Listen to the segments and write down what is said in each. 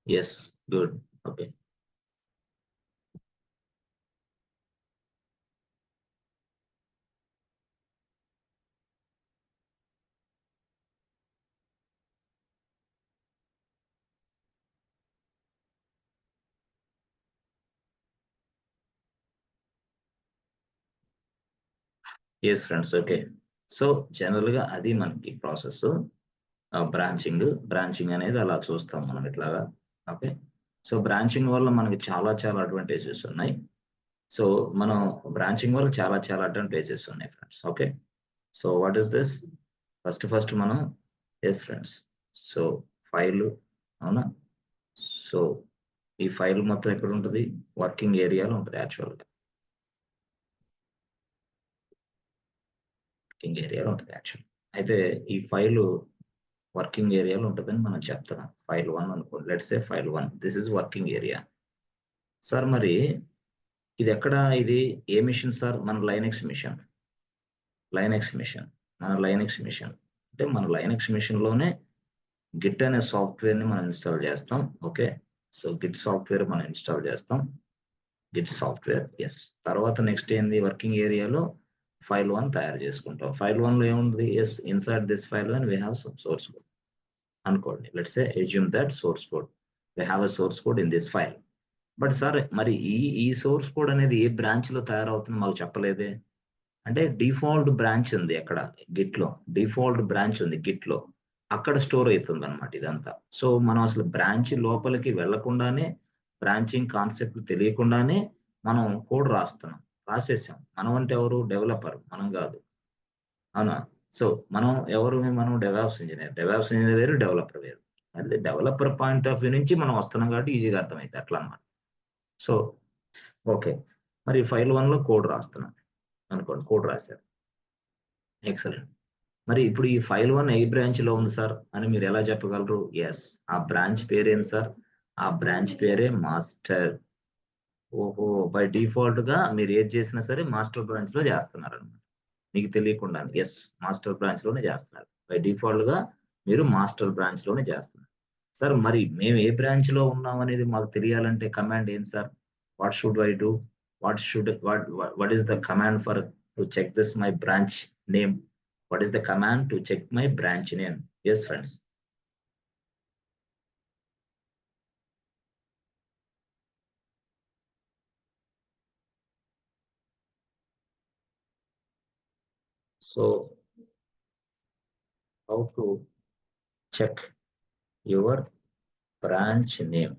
Yes, good. Okay. Yes, friends. Okay. So జనరల్గా అది మనకి ప్రాసెస్ బ్రాంచింగ్ అనేది అలా చూస్తాం మనం ఇట్లాగా. ఓకే. సో బ్రాంచింగ్ వల్ల మనకి చాలా చాలా అడ్వాంటేజెస్ ఉన్నాయి. సో మనం బ్రాంచింగ్ వల్ల చాలా చాలా అడ్వాంటేజెస్ ఉన్నాయి friends. Okay. So what is this? First మనం ఎస్ ఫ్రెండ్స్. సో ఫైల్ అవునా? సో ఈ ఫైల్ మొత్తం ఎక్కడ ఉంటుంది? వర్కింగ్ ఏరియాలో ఉంటుంది యాక్చువల్గా. వర్కింగ్ ఏరియాలో ఉంటుంది యాక్చువల్. అయితే ఈ ఫైలు వర్కింగ్ ఏరియాలో ఉంటుందని మనం చెప్తున్నాం. ఫైల్ 1 అనుకోండి. Let's say file 1 this is working area. Sir మరి ఇది ఎక్కడ? ఇది ఏ మిషన్ సార్? మన లైనెక్స్ మిషన్. అంటే మన లైనెక్స్ మిషన్‌లోనే గిట్ అనే సాఫ్ట్‌వేర్‌ని మనం ఇన్‌స్టాల్ చేస్తాం. ఓకే. సో గిట్ సాఫ్ట్‌వేర్ మనం ఇన్‌స్టాల్ చేస్తాం. Git software. యెస్. తర్వాత నెక్స్ట్ ఏంది? వర్కింగ్ ఏరియాలో ఫైల్ 1 తయారు చేసుకుంటాం. ఫైల్ 1లో ఏముంది? Yes. Inside this file 1 we have some source code అనుకోండి. Let's say assume that source code. We have a source code in this file. But sir మరి ఈ సోర్స్ కోడ్ అనేది ఏ బ్రాంచ్‌లో తయారవుతుందో మాకు చెప్పలేదే? అంటే డిఫాల్ట్ బ్రాంచ్ ఉంది అక్కడ గిట్‌లో. డిఫాల్ట్ బ్రాంచ్ ఉంది గిట్‌లో. అక్కడ స్టోర్ అయితుందన్నమాట ఇదంతా. సో మనం అసలు బ్రాంచ్ లోపలికి వెళ్ళకుండానే, బ్రాంచింగ్ కాన్సెప్ట్ తెలియకుండానే మనం కోడ్ రాస్తున్నాం. రాసేసాం. మనం అంటే ఎవరు? డెవలపర్. మనం గాదు. అవునా? సో మనం మనం డెవాప్స్ ఇంజినీర్. డెవాప్స్ ఇంజినీర్ వేరు, డెవలపర్ వేరు. అదే డెవలపర్ పాయింట్ ఆఫ్ వ్యూ నుంచి మనం వస్తున్నాం కాబట్టి ఈజీగా అర్థమైద్ది అట్లా అన్నమాట. So okay. మరి ఫైల్ 1లో కోడ్ రాస్తున్నాం అనుకోండి. కోడ్ రాశారు. ఎక్సలెంట్. మరి ఇప్పుడు ఈ ఫైల్ 1 ఏ బ్రాంచ్‌లో ఉంది సార్ అని మీరు ఎలా చెప్పగలరు? యెస్. ఆ బ్రాంచ్ పేరేంటి సార్? ఆ బ్రాంచ్ పేరే మాస్టర్. ఓహో! బై డిఫాల్ట్‌గా మీరు ఏది చేసినా సరే మాస్టర్ బ్రాంచ్‌లో చేస్తున్నారన్నమాట. మీకు తెలియకుండానే. యెస్. మాస్టర్ బ్రాంచ్‌లోనే చేస్తున్నారు. బై డిఫాల్ట్‌గా మీరు మాస్టర్ బ్రాంచ్‌లోనే చేస్తున్నారు. సార్ మరి మేము ఏ బ్రాంచ్‌లో ఉన్నాం అనేది మాకు తెలియాలంటే కమాండ్ ఏంటి sir? What should I do? What is the command for to check this my branch name? What is the command to check my branch name? Yes, friends. So, how to check your branch name?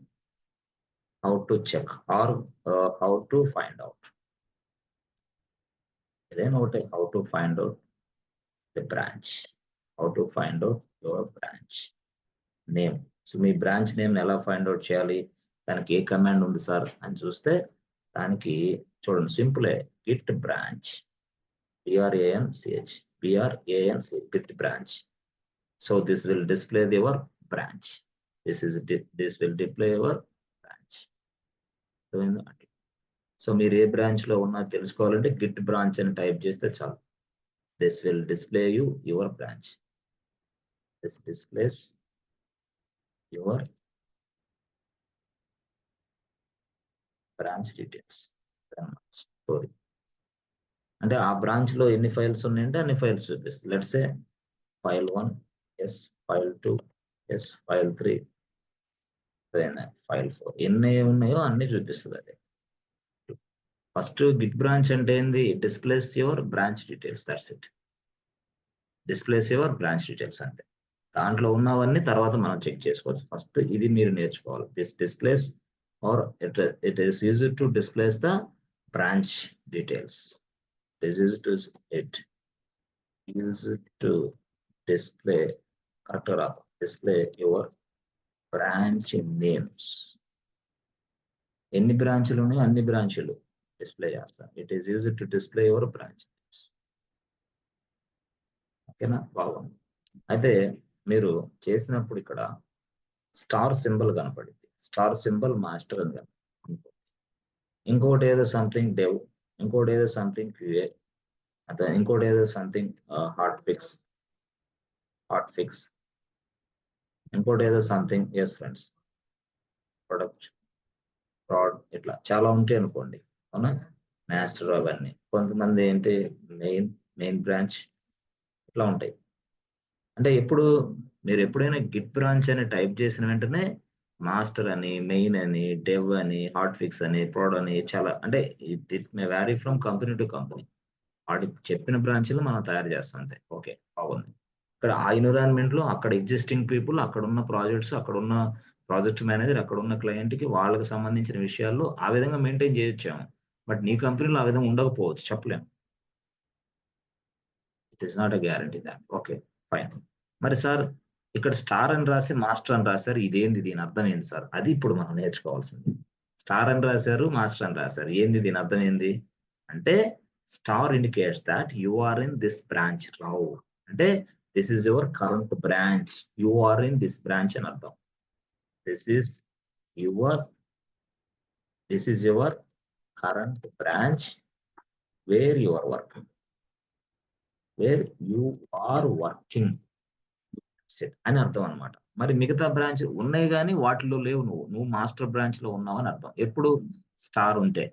How to check or how to find out? Then what? How to find out the branch? How to find out your branch name? So me branch name ఎలా find out చేయాలి? దానికి ఏ command ఉంది sir అని చూస్తే దానికి చూడండి సింపులే git branch BRANCH BRANC git branch. So this will display your branch. This will display your branch. So మీరు ఏ బ్రాంచ్ లో ఉన్నా తెలుసుకోవాలంటే గిట్ బ్రాంచ్ అని టైప్ చేస్తే చాలు. This will display you your branch. This displays your branch details. Story అంటే ఆ branch లో ఎన్ని ఫైల్స్ ఉన్నాయంటే అన్ని ఫైల్స్ చూపిస్తుంది. Let's say file 1 yes, file 2 yes, file 3 file 4 ఎన్ని ఉన్నాయో అన్ని చూపిస్తుంది అది. ఫస్ట్ గిట్ బ్రాంచ్ అంటే ఏంది? Displays your branch details. That's it. Displays your branch details అంటే దాంట్లో ఉన్నవన్నీ తర్వాత మనం చెక్ చేసుకోవచ్చు. ఫస్ట్ ఇది మీరు నేర్చుకోవాలి. This displays or it is used to displays the branch details. It is used to it used to display correct రా డిస్ప్లే యువర్ బ్రాంచ్ నేమ్స్. ఎన్ని బ్రాంచ్లు ఉన్నాయో అన్ని బ్రాంచ్లు డిస్ప్లే చేస్తాం. It is used to display your branch. ఓకేనా? బాగుంది. అయితే మీరు చేసినప్పుడు ఇక్కడ స్టార్ సింబల్ కనపడింది. స్టార్ సింబల్ మాస్టర్ అని కనపడింది. ఇంకోటి ఏదో సంథింగ్ డెవ్, ఇంకోటి ఏదో సంథింగ్ క్యూఏ, అదే ఇంకోటి ఏదో సంథింగ్ హాట్ ఫిక్స్, ఇంకోటి ఏదో something. Yes friends. Product, fraud, ఇట్లా చాలా ఉంటాయి అనుకోండి. అవునా? మాస్టర్ అవన్నీ. కొంతమంది ఏంటి మెయిన్ బ్రాంచ్ ఇట్లా ఉంటాయి. అంటే మీరు ఎప్పుడైనా గిట్ బ్రాంచ్ అని టైప్ చేసిన వెంటనే మాస్టర్ అని, మెయిన్ అని, డెవ్ అని, హాట్ ఫిక్స్ అని, ప్రోడ్ అని చాలా అంటే it may vary from company to company. వాడికి చెప్పిన బ్రాంచ్‌లు మనం తయారు చేస్తాం అంతే. ఓకే. బాగుంది. ఇక్కడ ఆ ఎన్విరాన్మెంట్‌లో అక్కడ ఎగ్జిస్టింగ్ పీపుల్, అక్కడున్న ప్రాజెక్ట్స్, అక్కడున్న ప్రాజెక్ట్ మేనేజర్, అక్కడున్న క్లయింట్‌కి వాళ్ళకి సంబంధించిన విషయాల్లో ఆ విధంగా మెయింటైన్ చేయొచ్చేమో. బట్ నీ కంపెనీలో ఆ విధంగా ఉండకపోవచ్చు. చెప్పలేం. It is not a guarantee thought. Okay. Fine. మరి సార్ ఇక్కడ స్టార్ అని రాసి మాస్టర్ అని రాసారు. ఇదేంది? దీని అర్థం ఏంది సార్? అది ఇప్పుడు మనం నేర్చుకోవాల్సింది. స్టార్ అని రాసారు, మాస్టర్ అని రాసారు. ఏంది దీని అర్థం ఏంది? అంటే star indicates that you are in this branch now. అంటే this is your current branch. You are in this branch అని అర్థం. This is your this is your current branch where you are working. Where you are working. Set అని అర్థం అన్నమాట. మరి మిగతా branch ఉన్నాయి గానీ వాటిలో లేవు నువ్వు. నువ్వు మాస్టర్ బ్రాంచ్‌లో ఉన్నావని అర్థం. ఎప్పుడు? స్టార్ ఉంటే.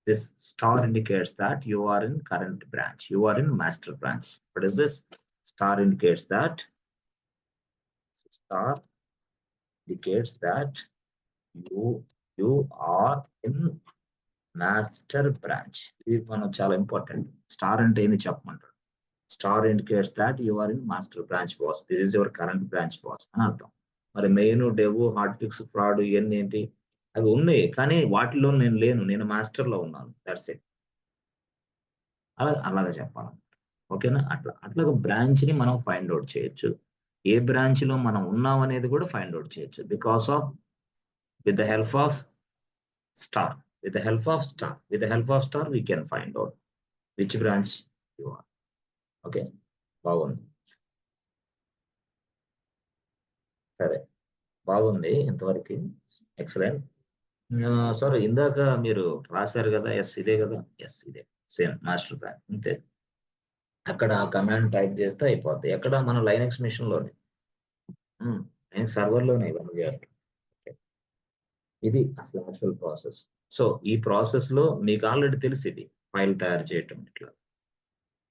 This star indicates that you are in current branch. You are in master branch. What is this? Star indicates that star indicates that you you are in master branch. ఇది మనం చాలా important. Star అంటే ఏంది చెప్పమంటాడు. Star indicates that you are in master branch boss. This is your current branch boss అని అర్థం. మరి main, dev, hot fix, prod ఇయన్నీ ఏంటి? అవి ఉన్నాయి. కానీ వాటిలో నేను లేను. నేను మాస్టర్‌లో ఉన్నాను. Thoughts it. అలాగా చెప్పాలి. ఓకేనా? అట్లాగా బ్రాంచ్‌ని మనం ఫైండ్ ఔట్ చేయొచ్చు. ఏ బ్రాంచ్‌లో మనం ఉన్నాం అనేది కూడా ఫైండ్ ఔట్ చేయొచ్చు. With the help of star. With the help of star we can find out which branch you are. Okay. బాగుంది. సరే. బాగుంది ఇంతవరకి. ఎక్సలెంట్. సార్ ఇందాక మీరు రాసారు గదా! యెస్ ఇదే గదా! యెస్ ఇదే. సేమ్ మాస్టర్ బ్రాంచ్ అంతే. అక్కడ ఆ కమాండ్ టైప్ చేస్తే అయిపోద్ది. ఎక్కడ? మన లైనక్స్ మెషిన్‌లోనే. లైనక్స్ సర్వర్‌లోనే ఇవన్నీ చేస్తాం. ఓకే. ఇది అసలు యాక్చువల్ ప్రాసెస్. సో, ఈ ప్రాసెస్‌లో మీకు ఆల్రెడీ తెలుసు ఇది. ఫైల్ తయారు చేయటం ఇట్లా.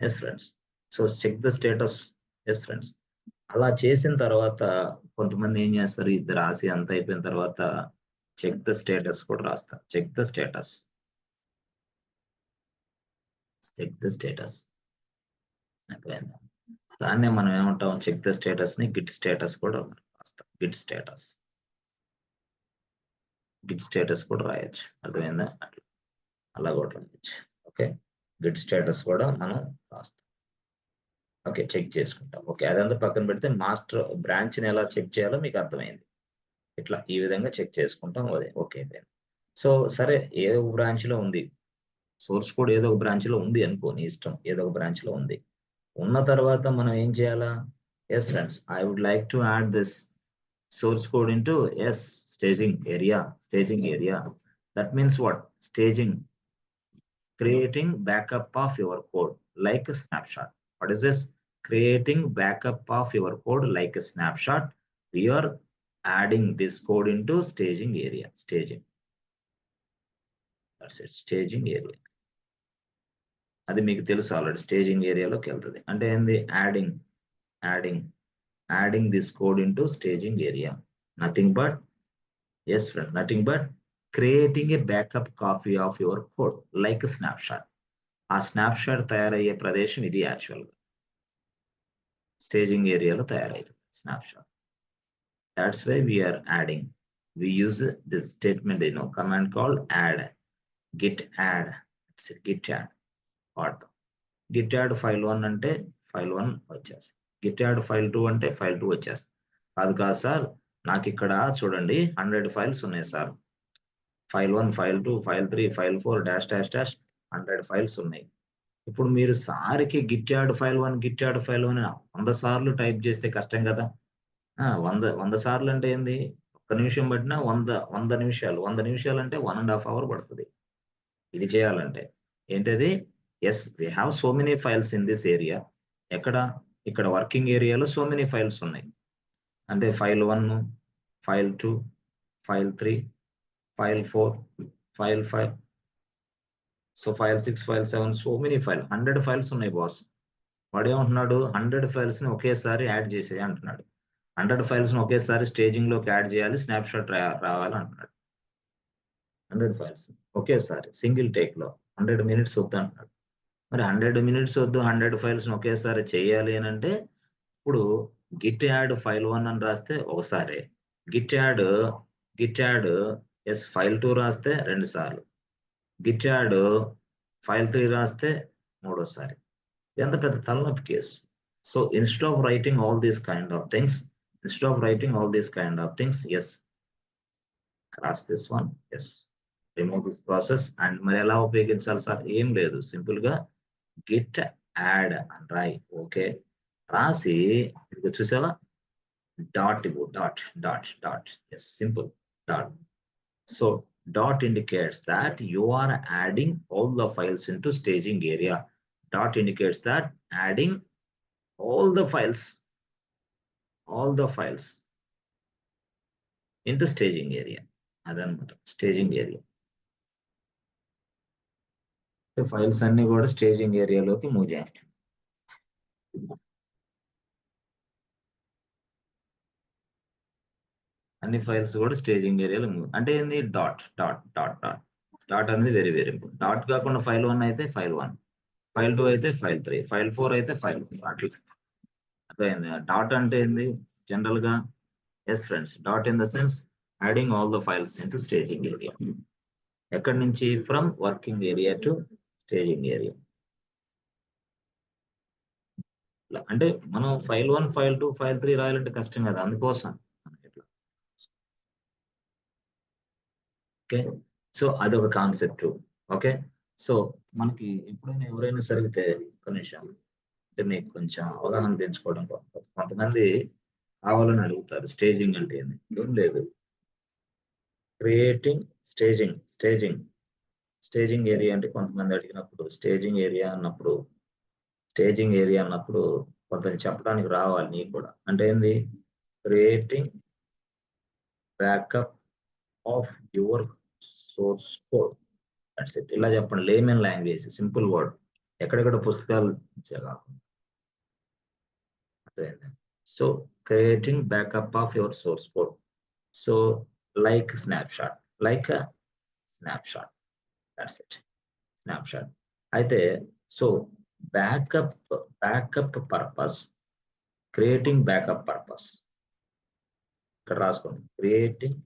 Yes friends. So, check the status. Yes friends. అలా చేసిన తర్వాత కొంతమంది ఏం చేస్తారు? ఇది రాసి అంతా అయిపోయిన తర్వాత చెక్ ద స్టేటస్ కూడా రాస్తారు. Check the status. Check the status. అర్థమైందా? దాన్నే మనం ఏమంటాం? చెక్ ద స్టేటస్‌ని గిట్ స్టేటస్ కూడా రాస్తాం. Git status. గిట్ స్టేటస్ కూడా రాయొచ్చు. అర్థమైందా? అట్లా. అలా కూడా రాయొచ్చు. ఓకే. గిట్ స్టేటస్ కూడా మనం రాస్తాం. ఓకే. చెక్ చేసుకుంటాం. ఓకే. అదంతా పక్కన పెడితే మాస్టర్ బ్రాంచ్‌ని ఎలా చెక్ చేయాలో మీకు అర్థమైంది. ఇట్లా ఈ విధంగా చెక్ చేసుకుంటాం. అదే ఓకే. సో, సరే ఏదో ఒక బ్రాంచ్‌లో ఉంది. సోర్స్ కోడ్ ఏదో ఒక బ్రాంచ్‌లో ఉంది అనుకో నీ ఇష్టం. ఏదో ఒక బ్రాంచ్‌లో ఉంది. ఉన్న తర్వాత మనం ఏం చేయాలా? Yes friends. I would like to add this source code into staging area. That means what? Staging, creating backup of your code like a snapshot. What is this? Creating backup of your code like a snapshot. We are adding this code into staging area. Staging. That's it. Staging area. అది మీకు తెలుసు already. Staging ఏరియాలోకి వెళ్తుంది. అంటే ఏంది? Adding this code into staging area. Nothing but friend, nothing but creating a backup copy of your code like a snapshot. ఆ snapshot తయారయ్యే ప్రదేశం ఇది యాక్చువల్‌గా. స్టేజింగ్ ఏరియాలో తయారైతుంది snapshot. That's why we are adding. We use this statement, command called add. Git add. It's a git add వాడతాం. git add file 1 అంటే file 1 వచ్చేస్తుంది. git add file 2 అంటే file 2 వచ్చేస్తుంది. కాదు సార్, నాకిక్కడ చూడండి 100 ఫైల్స్ ఉన్నాయి sir. File 1, file 2, file 3, file 4 dash dash dash 100 files ఉన్నాయి. ఇప్పుడు మీరు సారికి git add file 1, git add file 1 100 సార్లు టైప్ చేస్తే కష్టం కదా! 100 సార్లు అంటే ఏంది? ఒక్క నిమిషం పట్టినా 100 నిమిషాలు. 100 నిమిషాలంటే 1 ½ అవర్ పడతది. ఇది చేయాలంటే. ఏంటది? Yes, we have so many files in this area. ఎక్కడ? ఇక్కడ వర్కింగ్ ఏరియాలో సో మెనీ ఫైల్స్ ఉన్నాయి. అంటే file 1, file 2, file 3, file 4, file 5, so file 6, file 7, so many file 100 files ఉన్నాయి బాస్. వాడు ఏమంటున్నాడు 100 ఫైల్స్ ని ఒకేసారి యాడ్ చేసేది అంటున్నాడు. 100 ఫైల్స్ ని ఒకేసారి స్టేజింగ్ లోకి యాడ్ చేయాలి, స్నాప్ షాట్ రావాలి అంటున్నాడు. 100 ఫైల్స్ ఒకేసారి సింగిల్ టేక్ లో 100 మినిట్స్ వద్దు అంటున్నాడు. మరి 100 మినిట్స్ వద్దు, 100 ఫైల్స్ ని ఒకేసారి చేయాలి అని అంటే ఇప్పుడు గిట్ యాడ్ ఫైల్ 1 అని రాస్తే ఒకసారి, గిట్ యాడ్ ఎస్ ఫైల్ 2 రాస్తే 2 సార్లు, గిట్ యాడ్ ఫైల్ 3 రాస్తే 3సారి. ఎంత పెద్ద తలనొప్పి కేసు. So instead of writing all these kind of things, yes cross this one, yes remove this process. And మరి ఎలా ఉపయోగించాలి సార్? ఏం లేదు, సింపుల్ గా గిట్ యాడ్ అని రాయి. ఓకే, రాసి ఇది చూసావా, డాట్ ఇవ్వు, dot, yes simple dot. So dot indicates that you are adding all the files into staging area. Dot indicates that adding all the files into staging area. అదనమాట staging area. Files అన్ని కూడా staging ఏరియాలోకి move చేస్తాం. అన్ని files కూడా staging ఏరియాలో move అంటే ఏంది, dot అనేది వెరీ వెరీ ఇంపార్టెంట్. డాట్ కాకుండా ఫైల్ 1 అయితే ఫైల్ 1, ఫైల్ 2 అయితే ఫైల్ 3, ఫైల్ 4 అయితే ఫైల్ 4, అట్లా అర్థమైంది. డాట్ అంటే ఏంది జనరల్ గా, yes friends, dot in the sense adding all the files into staging area. ఎక్కడి నుంచి? From working area to staging area. అంటే మనం ఫైల్ 1, ఫైల్ 2, ఫైల్ 3 రాయాలంటే కష్టం కదా, అందుకోసం. ఓకే, సో అదొక కాన్సెప్ట్. ఓకే, సో మనకి ఎప్పుడైనా ఎవరైనా సరిగితే ఒక నిమిషం అంటే మీకు కొంచెం అవగాహన పెంచుకోవడం కోసం కొంతమంది కావాలని అడుగుతారు స్టేజింగ్ అంటే ఏంది. ఏం లేదు, క్రియేటింగ్ స్టేజింగ్ ఏరియా అంటే కొంతమంది అడిగినప్పుడు స్టేజింగ్ ఏరియా అన్నప్పుడు కొంత చెప్పడానికి రావాలి నీకు కూడా. అంటే ఏంది, creating backup of your source code. That's it. ఇలా చెప్పండి, లేమన్ లాంగ్వేజ్, సింపుల్ వర్డ్, ఎక్కడెక్కడ పుస్తకాలు కాకుండా. So creating backup of your source code. So like snapshot, that's it, snapshot. అయితే so backup purpose, creating backup purpose ఇక్కడ రాసుకోండి, creating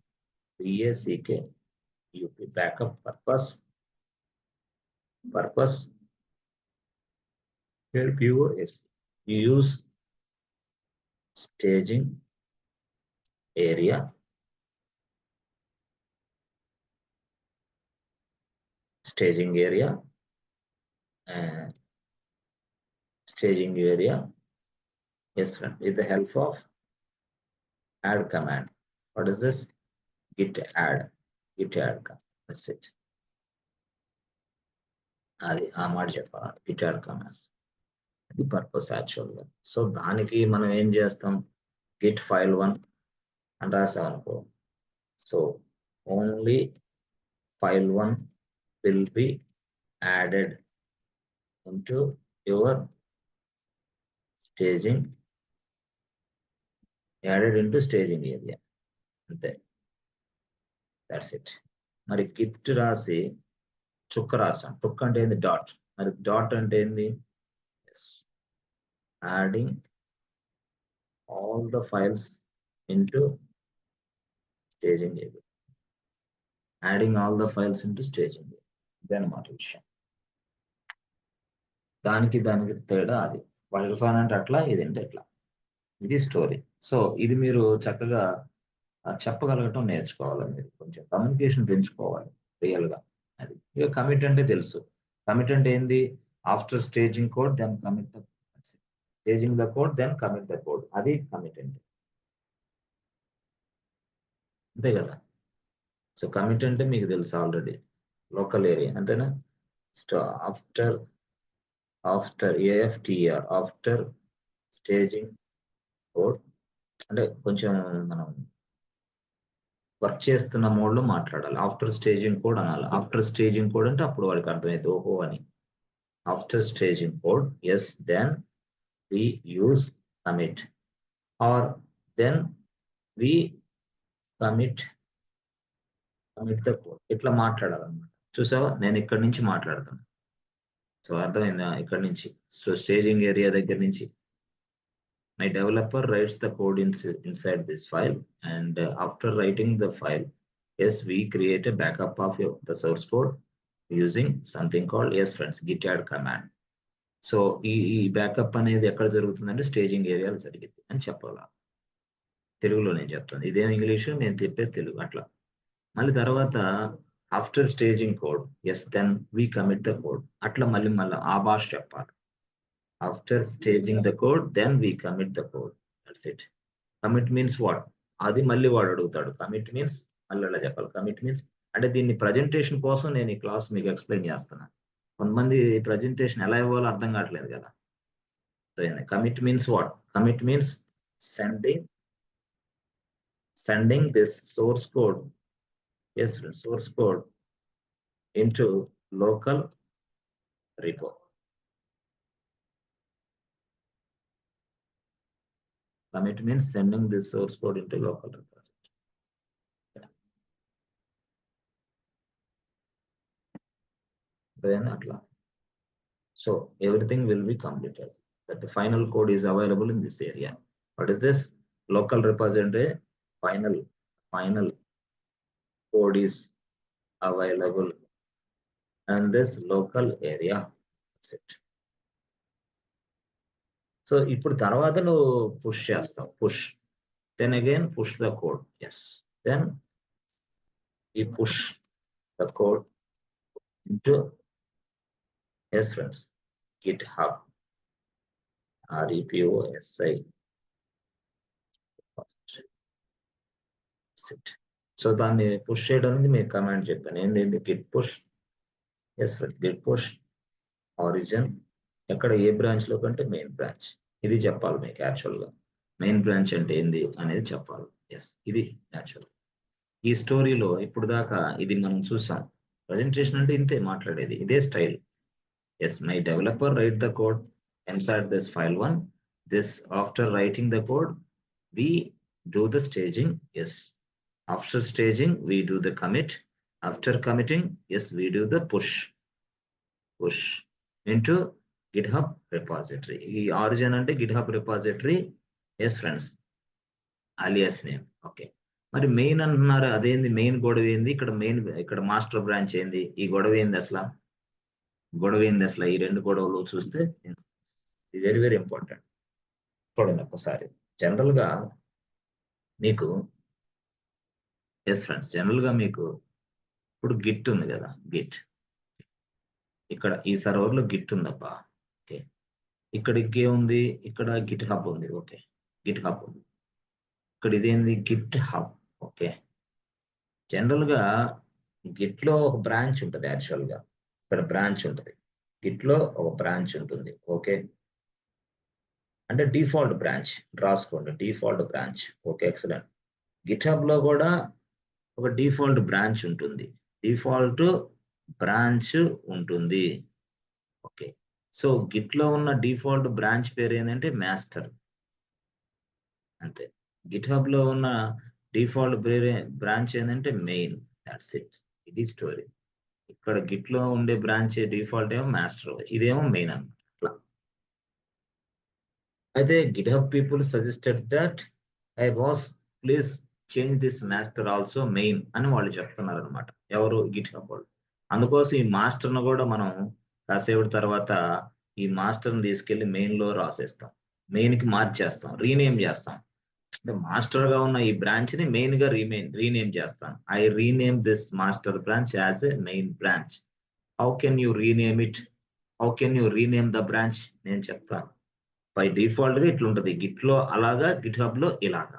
BACKUP backup purpose help you is you use staging area yes friend, with the help of add command. What is this? git add command. That's it. అది ఆ మాట చెప్పాలి, git add command. అది purpose యాక్చువల్గా. So దానికి మనం ఏం చేస్తాం, git file 1 అని రాసాం అనుకో, so only file 1 will be added into your staging area. అంతే, దట్స్ ఇట్. మరి గిట్ రాసి చుక్క రాసాం, చుక్క అంటే ఏంది, డాట్. మరి డాట్ అంటే ఏంది, adding all the files into staging area, ఇదన్నమాట విషయం. దానికి తేడా అది. వైల్డ్ ఫైన్ అంటే అట్లా, ఇదంటే ఎట్లా, ఇది స్టోరీ. సో ఇది మీరు చక్కగా చెప్పగలగటం నేర్చుకోవాలి. మీరు కొంచెం కమ్యూనికేషన్ పెంచుకోవాలి రియల్ గా. అది ఇక కమిట్ అంటే తెలుసు, కమిట్ అంటే ఏంది, after staging code then commit the code then commit the code, అది కమిట్ అంటే. అంతే కదా. సో కమిట్ అంటే మీకు తెలుసు ఆల్రెడీ, లోకల్ ఏరియా, అంతేనా. After AFTR after staging code అంటే కొంచెం మనం వర్క్ చేస్తున్న మోడ్ లో మాట్లాడాలి. ఆఫ్టర్ స్టేజింగ్ కోడ్ అనాలి. ఆఫ్టర్ స్టేజింగ్ కోడ్ అంటే అప్పుడు వాడికి అర్థమైంది ఓహో అని. After staging code yes then we use commit or then we commit the code. ఇట్లా మాట్లాడాలన్నమాట. చూసావా నేను ఇక్కడి నుంచి మాట్లాడతాను. సో అర్థమైందా? ఇక్కడి నుంచి సో స్టేజింగ్ ఏరియా దగ్గర నుంచి my developer writes the code inside this file, and after writing the file, yes, we create a backup of the source code using something called yes friends git add command. So ఈ backup అనేది ఎక్కడ జరుగుతుందంటే staging ఏరియాలో జరిగింది అని చెప్పాలా. తెలుగులో నేను చెప్తాను. ఇదేం ఇంగ్లీషు, నేను చెప్పేది తెలుగు. అట్లా మళ్ళీ తర్వాత after staging code yes then we commit the code. అట్లా మళ్ళీ ఆ భాష చెప్పాలి. After staging the code, then we commit the code. That's it. Commit means what? అది మళ్ళీ వాడు అడుగుతాడు. కమిట్ మీన్స్ మళ్ళీ అలా చెప్పాలి. కమిట్ మీన్స్ అంటే దీన్ని ప్రజెంటేషన్ కోసం నేను ఈ క్లాస్ మీకు ఎక్స్ప్లెయిన్ చేస్తాను. కొంతమంది ప్రజెంటేషన్ ఎలా ఇవ్వాలో అర్థం కావట్లేదు కదా. Commit means what? Commit means sending this source code, yes, source code into local repo. Commit means sending this source code into local repository. Then atla. So everything will be completed. That the final code is available in this area. What is this? Local repository. Final code is available and this local area. That's it. So ఇప్పుడు తర్వాత నువ్వు push చేస్తావు. Push then again push the code. Yes, then we push the code into yes friends GitHub repository. So దాన్ని push చేయడానికి మీకు command చెప్పాను. ఏంటంటే git push yes friends git push origin ఎక్కడ ఏ బ్రాంచ్ లో కంటే మెయిన్ బ్రాంచ్. ఇది చెప్పాలి మీకు. యాక్చువల్గా మెయిన్ బ్రాంచ్ అంటే ఏంది అనేది చెప్పాలి. ఎస్ ఇది యాక్చువల్. ఈ స్టోరీలో ఇప్పుడు దాకా ఇది మనం చూసాం. ప్రజెంటేషన్ అంటే ఇంతే మాట్లాడేది, ఇదే style. Yes my developer write the code inside this file one. This after writing the code we do the staging. Yes, after staging we do the commit. After committing, yes, we do the push into GitHub repository. ఈ origin అంటే GitHub repository. yes friends alias name. Okay, మరి main అంటున్నారు. అదేంది main గొడవ ఏంది? ఇక్కడ master branch ఏంది? ఈ గొడవ ఏంది అసలు? ఈ రెండు గొడవలు చూస్తే వెరీ వెరీ ఇంపార్టెంట్. చూడండి ఒకసారి. జనరల్ గా మీకు ఎస్ ఫ్రెండ్స్ జనరల్ గా మీకు ఇప్పుడు గిట్ ఉంది కదా, గిట్ ఇక్కడ ఈ సర్వర్ లో గిట్ ఉందబ్బా. ఓకే, ఇక్కడ ఇంకేముంది? ఇక్కడ గిట్ హబ్ ఉంది. ఓకే, గిట్ హబ్ ఉంది. ఇక్కడ ఇదేంది? Git hub. ఓకే, జనరల్ గా గిట్ లో ఒక బ్రాంచ్ ఉంటుంది. యాక్చువల్ గా ఇక్కడ బ్రాంచ్ ఉంటుంది. గిట్ లో ఒక బ్రాంచ్ ఉంటుంది. ఓకే, అంటే డిఫాల్ట్ బ్రాంచ్ రాసుకోండి, default branch. Okay, excellent. Git hub లో కూడా ఒక డిఫాల్ట్ బ్రాంచ్ ఉంటుంది. డిఫాల్ట్ బ్రాంచ్ ఉంటుంది. ఓకే, సో గిట్ లో ఉన్న డిఫాల్ట్ బ్రాంచ్ పేరు ఏంటంటే మాస్టర్. అంతే. గిట్ హబ్ లో ఉన్న డిఫాల్ట్ బ్రాంచ్ ఏంటంటే మెయిన్. That's it. ఇది స్టోరీ. ఇక్కడ గిట్ లో ఉండే బ్రాంచ్ డిఫాల్ట్ ఏమో మాస్టర్, ఇదేమో మెయిన్ అన్నమాట. అయితే GitHub people suggested that hey boss please change this master also main అని వాళ్ళు చెప్తున్నారు అనమాట. ఎవరు? GitHub వాళ్ళు. అందుకోసం ఈ మాస్టర్ ను కూడా మనం కాసేపు తర్వాత ఈ మాస్టర్ ని తీసుకెళ్లి మెయిన్ లో రాసేస్తాం. మెయిన్ కి మార్చేస్తాం, రీనేమ్ చేస్తాం. అంటే మాస్టర్ గా ఉన్న ఈ బ్రాంచ్ ని మెయిన్ గా రీనేమ్ చేస్తాం. I rename this master branch as a main branch. How can you rename it? How can you rename the branch? నేను చెప్తాను. బై డిఫాల్ట్ గా ఇట్లుంటది గిట్ లో అలాగా, గిట్ హబ్ లో ఇలాగా.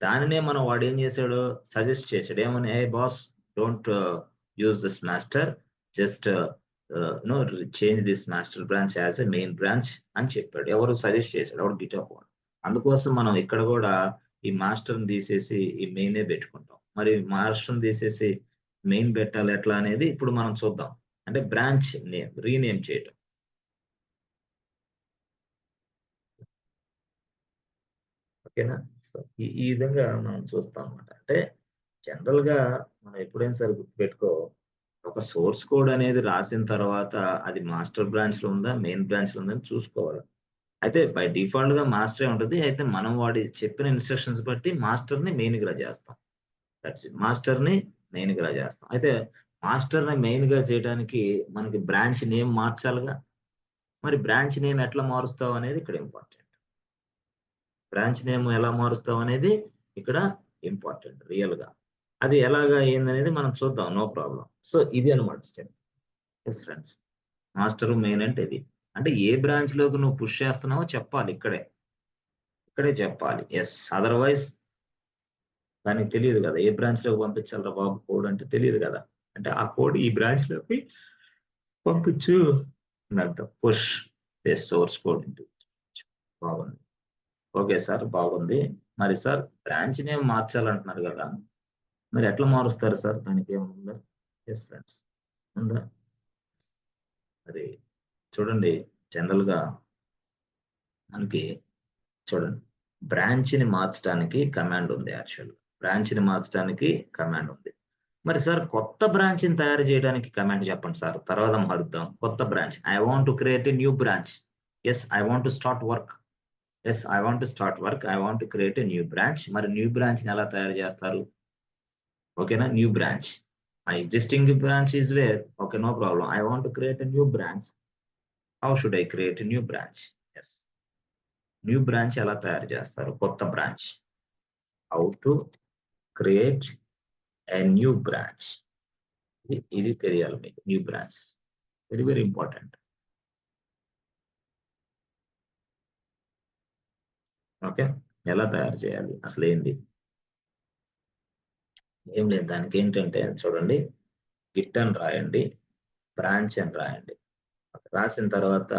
దానినే మనం వాడు ఏం చేశాడు? సజెస్ట్ చేశాడు. ఏమని? Hey boss don't use this master, just no change this master branch as a main branch అని చెప్పాడు. ఎవరు సజెస్ట్ చేశాడు? ఎవరు? గిట్ హబ్ వాడు. అందుకోసం మనం ఇక్కడ కూడా ఈ మాస్టర్ ని తీసేసి ఈ మెయినే పెట్టుకుంటాం. మరి మాస్టర్ని తీసేసి మెయిన్ పెట్టాలి ఎట్లా అనేది ఇప్పుడు మనం చూద్దాం. అంటే బ్రాంచ్ నేమ్ రీనేమ్ చేయటం. ఓకేనా? సో ఈ విధంగా మనం చూస్తాం అనమాట. అంటే జనరల్ గా మనం ఎప్పుడైనా సరే గుర్తుపెట్టుకో, ఒక సోర్స్ కోడ్ అనేది రాసిన తర్వాత అది మాస్టర్ బ్రాంచ్ లో ఉందా, మెయిన్ బ్రాంచ్ లో ఉందా అని చూసుకోవాలి. అయితే బై డిఫాల్ట్ గా మాస్టరే ఉంటది. అయితే మనం వాడి చెప్పిన ఇన్‌స్ట్రక్షన్స్ బట్టి మాస్టర్‌ని మెయిన్‌గా చేస్తాం. That's it. మాస్టర్‌ని మెయిన్‌గా చేస్తాం. అయితే మాస్టర్‌ని మెయిన్‌గా చేయడానికి మనకి బ్రాంచ్ నేమ్ మార్చాలిగా. మరి బ్రాంచ్ నేమ్ ఎట్లా మారుస్తావు అనేది ఇక్కడ ఇంపార్టెంట్. బ్రాంచ్ నేమ్ ఎలా మారుస్తావు అనేది ఇక్కడ ఇంపార్టెంట్ రియల్‌గా. అది ఎలాగా ఏందనేది మనం చూద్దాం. No problem. సో ఇది అన్నమాట step. Yes friends. Master, main అంటే ఇది. అంటే ఏ బ్రాంచ్‌లోకి నువ్వు పుష్ చేస్తున్నావో చెప్పాలి ఇక్కడే. ఇక్కడే చెప్పాలి. యెస్. అదర్‌వైస్ దానికి తెలీదు గదా! ఏ బ్రాంచ్‌లోకి పంపించాలిరా బాబు కోడ్ అంటే తెలీదు గదా! అంటే ఆ కోడ్ ఈ బ్రాంచ్‌లోకి పంపించు అని అర్థం. Push this source code into బాగుంది. ఓకే సార్ బాగుంది. మరి సార్ బ్రాంచ్ నేమ్ మార్చాలంటున్నారు గదా! మరి ఎట్లా మారుస్తారు సార్? దానికేమైనా ఉందా? Yes friends. ఉందా? అది చూడండి జనరల్‌గా మనకి చూడండి. బ్రాంచ్‌ని మార్చడానికి కమాండ్ ఉంది యాక్చువల్‌గా. బ్రాంచ్‌ని మార్చడానికి కమాండ్ ఉంది. మరి సార్ కొత్త బ్రాంచ్‌ని తయారు చేయడానికి కమాండ్ చెప్పండి సార్. తర్వాత మారుద్దాం. కొత్త branch. I want to create a new branch. Yes. I want to start work. Yes. I want to start work. I want to create a new branch. మరి న్యూ బ్రాంచ్‌ని ఎలా తయారు చేస్తారు? ఓకేనా? New branch. My existing branch is where. Okay. No problem. I want to create a new branch. How should I create a new branch? Yes. New branch ఎలా తయారు చేస్తారు? కొత్త branch. How to create a new branch. ఇది తెలియాలి మీకు. New branch. Very very important. Okay. ఎలా తయారు చేయాలి? అసలేంది? ఏం లేదు. దానికేంటంటే చూడండి గిట్ అని రాయండి. బ్రాంచ్ అని రాయండి. రాసిన తర్వాత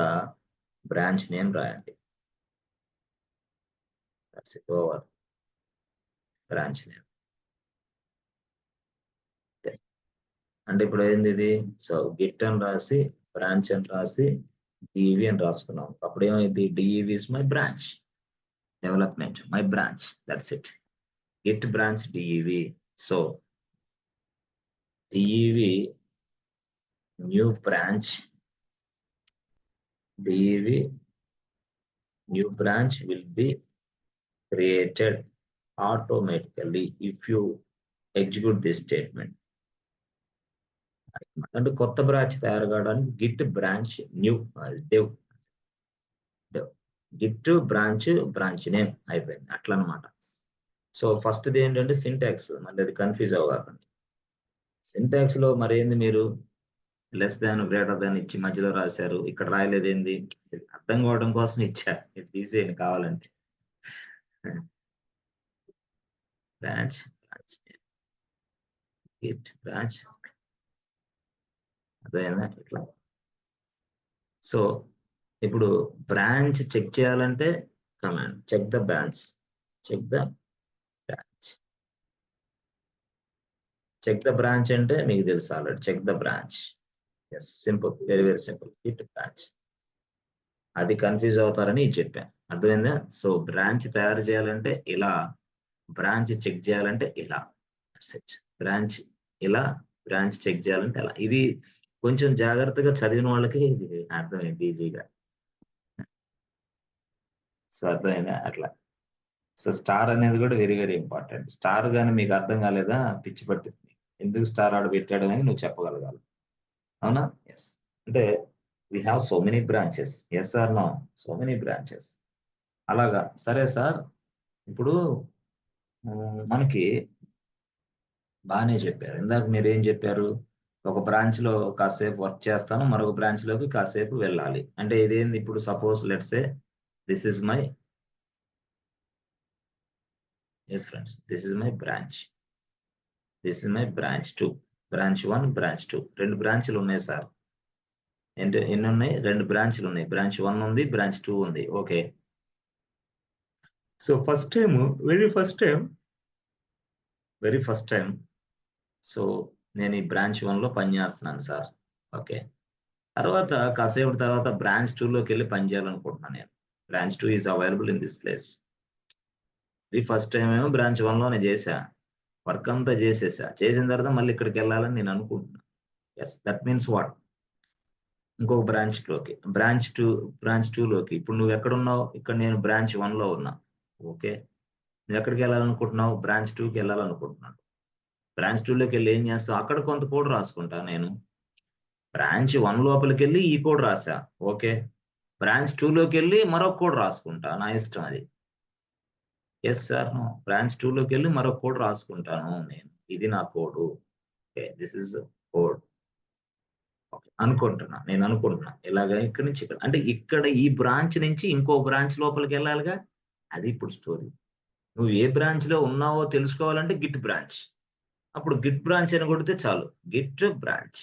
బ్రాంచ్ నేమ్ రాయండి. That's it over. Branch name. Okay. అంటే ఇప్పుడు ఏందిది? సో గిట్ అని రాసి, బ్రాంచ్ అని రాసి, డీఈవీ అని రాసుకున్నాం. అప్పుడేమైద్ది? DEV is my branch. Development. My branch. That's it. Git branch DEV. So DEV new branch DEV new branch will be created automatically if you execute this statement. అంటే కొత్త branch తయారు కావడానికి Git branch new dev dev Git branch name అయిపోయింది అట్లా అనమాట. So ఫస్ట్‌ది ఏంటంటే syntax మళ్ళీ అది కన్‌ఫ్యూజ్ అవ్వకండి. సింటాక్స్ లో మరేంది మీరు లెస్ దాన్ గ్రేటర్ దాన్ ఇచ్చి మధ్యలో రాశారు. ఇక్కడ రాయలేదేంది? అర్థం కావడం కోసం ఇచ్చా. ఇది తీసేయండి కావాలంటే. బ్రాంచ్ గిట్ బ్రాంచ్ అర్థమైందా? ఇట్లా. సో ఇప్పుడు బ్రాంచ్ చెక్ చేయాలంటే command check the branch. Check the branch. Check the branch అంటే మీకు తెలుసు already. Check the branch. Yes. Simple. Very very simple. Git branch. అది కన్‌ఫ్యూజ్ అవుతారని ఇది చెప్పా. అర్థమైందా? సో బ్రాంచ్ తయారు చేయాలంటే ఇలా, బ్రాంచ్ చెక్ చేయాలంటే ఇలా. That's it. బ్రాంచ్ ఇలా, బ్రాంచ్ చెక్ చేయాలంటే అలా. ఇది కొంచెం జాగ్రత్తగా చదివిన వాళ్ళకి ఇది అర్థమైద్ది ఈజీగా. సో అర్థమైందా? అట్లా. సో స్టార్ అనేది కూడా వెరీ వెరీ ఇంపార్టెంట్. స్టార్ గాని మీకు అర్థం కాలేదా పిచ్చి పట్టిద్ది. ఎందుకు స్టార్ ఆడ పెట్టాడు అని నువ్వు చెప్పగలగాలి. అవునా? యెస్. అంటే we have so many branches. Yes or no? So many branches. అలాగా. సరే సార్. ఇప్పుడు మనకి బానే చెప్పారు. ఇందాక మీరేం చెప్పారు? ఒక బ్రాంచ్‌లో కాసేపు వర్క్ చేస్తాను. మరొక బ్రాంచ్‌లోకి కాసేపు వెళ్ళాలి. అంటే ఇదేంది ఇప్పుడు suppose let's say this is my yes friends. This is my branch. This is my branch 2. Branch 1, branch 2. 2 బ్రాంచ్‌లు ఉన్నాయి సార్. ఎన్నున్నాయి? 2 బ్రాంచ్‌లు ఉన్నాయి. బ్రాంచ్ 1 ఉంది. బ్రాంచ్ 2 ఉంది. Okay. So first time very first time very first time. So, నేను ఈ branch 1లో పని చేస్తున్నాను సార్. ఓకే. తర్వాత కాసేపటి తర్వాత బ్రాంచ్ 2లోకెళ్ళి పని చేయాలనుకుంటున్నాను నేను. Branch 2 is available in this place. ఈ ఫస్ట్ టైమ్ ఏమో బ్రాంచ్ 1లోనే చేశా. వర్క్ అంతా చేసేసా. చేసిన తర్వాత మళ్ళీ ఇక్కడికెళ్ళాలని నేను అనుకుంటున్నా. యెస్. That means what? ఇంకొక బ్రాంచ్‌లోకి. బ్రాంచ్ 2లోకి. ఇప్పుడు నువ్వెక్కడున్నావు? ఇక్కడ నేను బ్రాంచ్ 1లో ఉన్నా. ఓకే. నువ్వెక్కడికెళ్ళాలనుకుంటున్నావు? బ్రాంచ్ 2కెళ్ళాలనుకుంటున్నాను. బ్రాంచ్ 2లోకెళ్ళి ఏం చేస్తావు? అక్కడ కొంత కోడ్ రాసుకుంటా నేను. బ్రాంచ్ 1 లోపలికెళ్ళి ఈ కోడ్ రాసా. ఓకే. బ్రాంచ్ 2లోకెళ్ళి మరొక కోడ్ రాసుకుంటా. నా ఇష్టం అది. Yes or no. బ్రాంచ్ 2లోకెళ్ళి మరో కోడ్ రాసుకుంటాను నేను. ఇది నా code. Okay. This is code. Okay. నేననుకుంటున్నా. ఇలాగ ఇక్కడి నుంచి ఇక్కడ. అంటే ఇక్కడ ఈ బ్రాంచ్ నుంచి ఇంకో బ్రాంచ్ లోపలికెళ్ళాలిగా. అది ఇప్పుడు స్టోరీ. నువ్వు ఏ బ్రాంచ్‌లో ఉన్నావో తెలుసుకోవాలంటే గిట్ బ్రాంచ్. అప్పుడు గిట్ బ్రాంచ్ అని కొడితే చాలు. Git branch.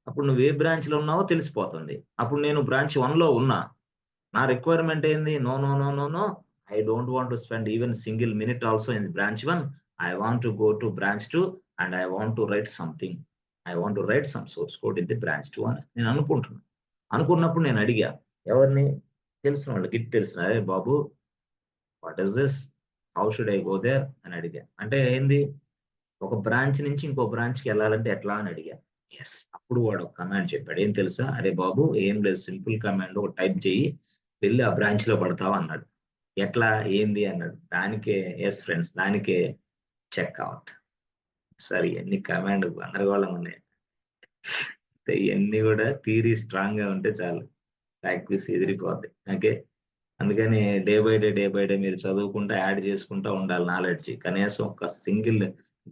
అప్పుడు నువ్వు ఏ బ్రాంచ్‌లో ఉన్నావో తెలిసిపోతుంది. అప్పుడు నేను బ్రాంచ్ 1లో ఉన్నా. నా రిక్వైర్మెంట్ ఏంది? No, no, no, no, no. I don't want to spend even single minute also in branch 1. I want to go to branch 2 and I want to write something. I want to write some source code in the branch 2 అని నేను అనుకుంటున్నా. అనుకున్నప్పుడు నేను అడిగా. ఎవరిని? తెలిసిన వాళ్ళు. Git తెలిసిన. "అరే బాబు, what is this? How should I go there?" అని అడిగా. అంటే ఏంది? ఒక బ్రాంచ్ నుంచి ఇంకో బ్రాంచ్‌కెళ్ళాలంటే ఎట్లా అని అడిగా. యెస్. అప్పుడు వాడు ఒక కమాండ్ చెప్పాడు. ఏం తెలుసా? "అరే బాబు, ఏం లేదు, సింపుల్ కమాండ్ ఒకటి టైప్ చెయ్యి. వెళ్లి ఆ బ్రాంచ్‌లో పడతావు" అన్నాడు. ఎట్లా? ఏంది? అన్నాడు. దానికే యెస్ ఫ్రెండ్స్, దానికే చెక్ ఔట్. సరే, ఇయన్నీ కమాండ్ గందరగోళంగా ఉన్నాయి. ఇయన్నీ గూడా థియరీ స్ట్రాంగ్‌గా ఉంటే చాలు. ప్రాక్టీస్ ఎదిరిపోద్ది. ఓకే. అందుకని డే బై డే మీరు చదువుకుంటా, యాడ్ చేసుకుంటా ఉండాలి నాలెడ్జ్. కనీసం ఒక సింగిల్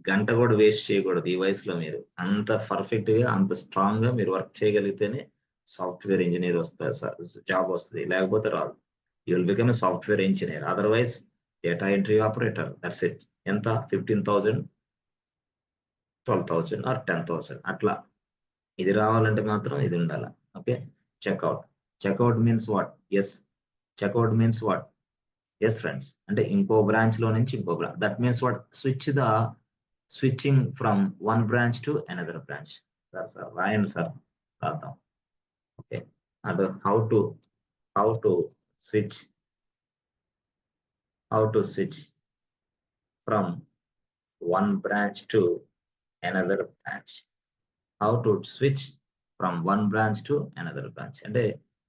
గంట కూడా వేస్ట్ చేయకూడదు ఈ వయసులో మీరు. అంత పర్ఫెక్ట్‌గా, అంత స్ట్రాంగ్‌గా మీరు వర్క్ చేయగలిగితేనే సాఫ్ట్‌వేర్ ఇంజినీర్ వస్తారు. జాబ్ వస్తది. లేకపోతే రాదు. You will become a software engineer. Otherwise data entry operator. That's it. ఎంత? 15,000, 12,000 ఆర్ 10,000 అట్లా. ఇది రావాలంటే మాత్రం ఇది ఉండాల. Okay. Checkout. Checkout means what? Yes. Checkout means what? Yes friends. అంటే ఇంకో బ్రాంచ్‌లో నుంచి ఇంకో that means what? Switching from one branch to another branch. Sir రాయండి సార్. రాద్దాం. ఓకే. అది how to switch switch from one branch to another branch. How to switch from one branch to another branch. అంటే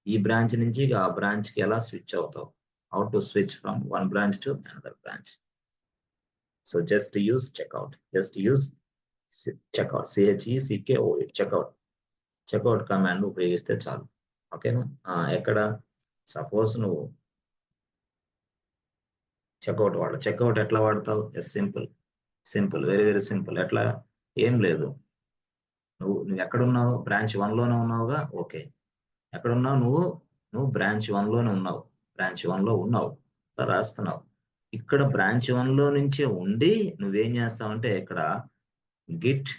ఈ branch నుంచి ఆ బ్రాంచ్‌కి ఎలా switch అవుతావు? How to switch from one branch to another branch. So just use checkout. Just use checkout. CHECKOUT checkout. Checkout command ఉపయోగిస్తే చాలు. ఓకేనా? ఎక్కడ? సపోజ్ నువ్వు చెక్‌ఔట్ ఎట్లా వాడతావు? Yes, simple. Very very simple. ఎట్లా? ఏం లేదు. నువ్వెక్కడున్నావు? బ్రాంచ్ 1లోనే ఉన్నావుగా? ఓకే. ఎక్కడున్నావు నువ్వు? నువ్వు బ్రాంచ్ 1లోనే ఉన్నావు. బ్రాంచ్ 1లో ఉన్నావు. రాస్తున్నావు. ఇక్కడ బ్రాంచ్ 1లో నుంచే ఉండి నువ్వేం చేస్తావంటే ఇక్కడ గిట్,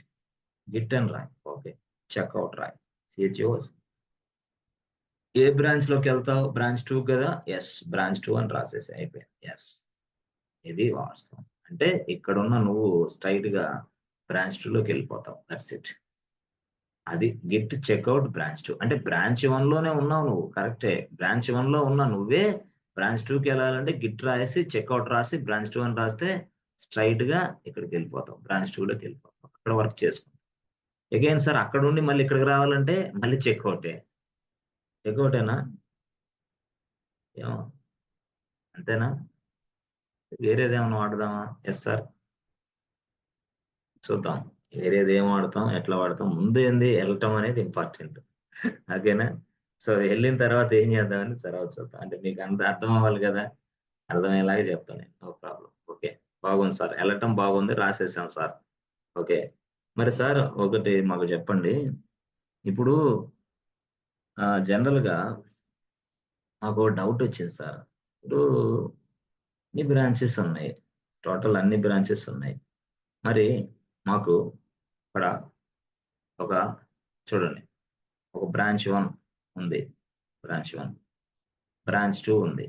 అని రాయి. ఓకే. చెక్‌ఔట్ రాయి. CHOS. ఏ బ్రాంచ్‌లోకెళ్తావు? బ్రాంచ్ 2 కదా! యెస్. బ్రాంచ్ 2 అని రాసేసేయి అయిపోయింది. యెస్. ఇది వాస్తవం. అంటే ఇక్కడున్న నువ్వు స్ట్రెయిట్‌గా బ్రాంచ్ 2లోకెళ్ళిపోతావు. That's it. అది గిట్ చెక్‌ఔట్ బ్రాంచ్ 2. అంటే బ్రాంచ్ 1లోనే ఉన్నావు నువ్వు. కరెక్టే. బ్రాంచ్ 1లో ఉన్న నువ్వే బ్రాంచ్ 2కెళ్ళాలంటే గిట్ రాసి, చెక్‌ఔట్ రాసి, బ్రాంచ్ 2 అని రాస్తే స్ట్రెయిట్‌గా ఇక్కడికెళ్ళిపోతావు. బ్రాంచ్ 2లోకెళ్ళిపోతావు. అక్కడ వర్క్ చేసుకుంటావు. అగైన్ సార్ అక్కడుండి మళ్ళీ ఇక్కడికి రావాలంటే మళ్ళీ చెక్‌ఔటే. చెక్‌ఔటేనా? ఏమో అంతేనా? వేరేదేమన్నా వాడదామా? Yes sir. చూద్దాం. వేరేదేం వాడతాం? ఎట్లా వాడతాం? ముందు ఏంది ఎళ్ళటం అనేది ఇంపార్టెంట్. ఓకేనా? సో, ఎళ్ళిన తర్వాత ఏం చేద్దామని తర్వాత చూద్దాం. అంటే మీకు అంత అర్థం అవ్వాలి గదా! అర్థమయ్యేలాగా చెప్తా నేను. No problem. ఓకే. బాగుంది సార్. ఎళ్ళటం బాగుంది. రాసేసాం సార్. ఓకే. మరి సార్ ఒకటి మాకు చెప్పండి. ఇప్పుడు జనరల్‌గా మాకో డౌటొచ్చింది సార్. ఇప్పుడు అన్ని బ్రాంచెస్ ఉన్నాయి. టోటల్ అన్ని బ్రాంచెస్ ఉన్నాయి. మరి మాకు ఇక్కడ ఒక చూడండి. ఒక బ్రాంచ్ 1 ఉంది. బ్రాంచ్ 1. బ్రాంచ్ 2 ఉంది.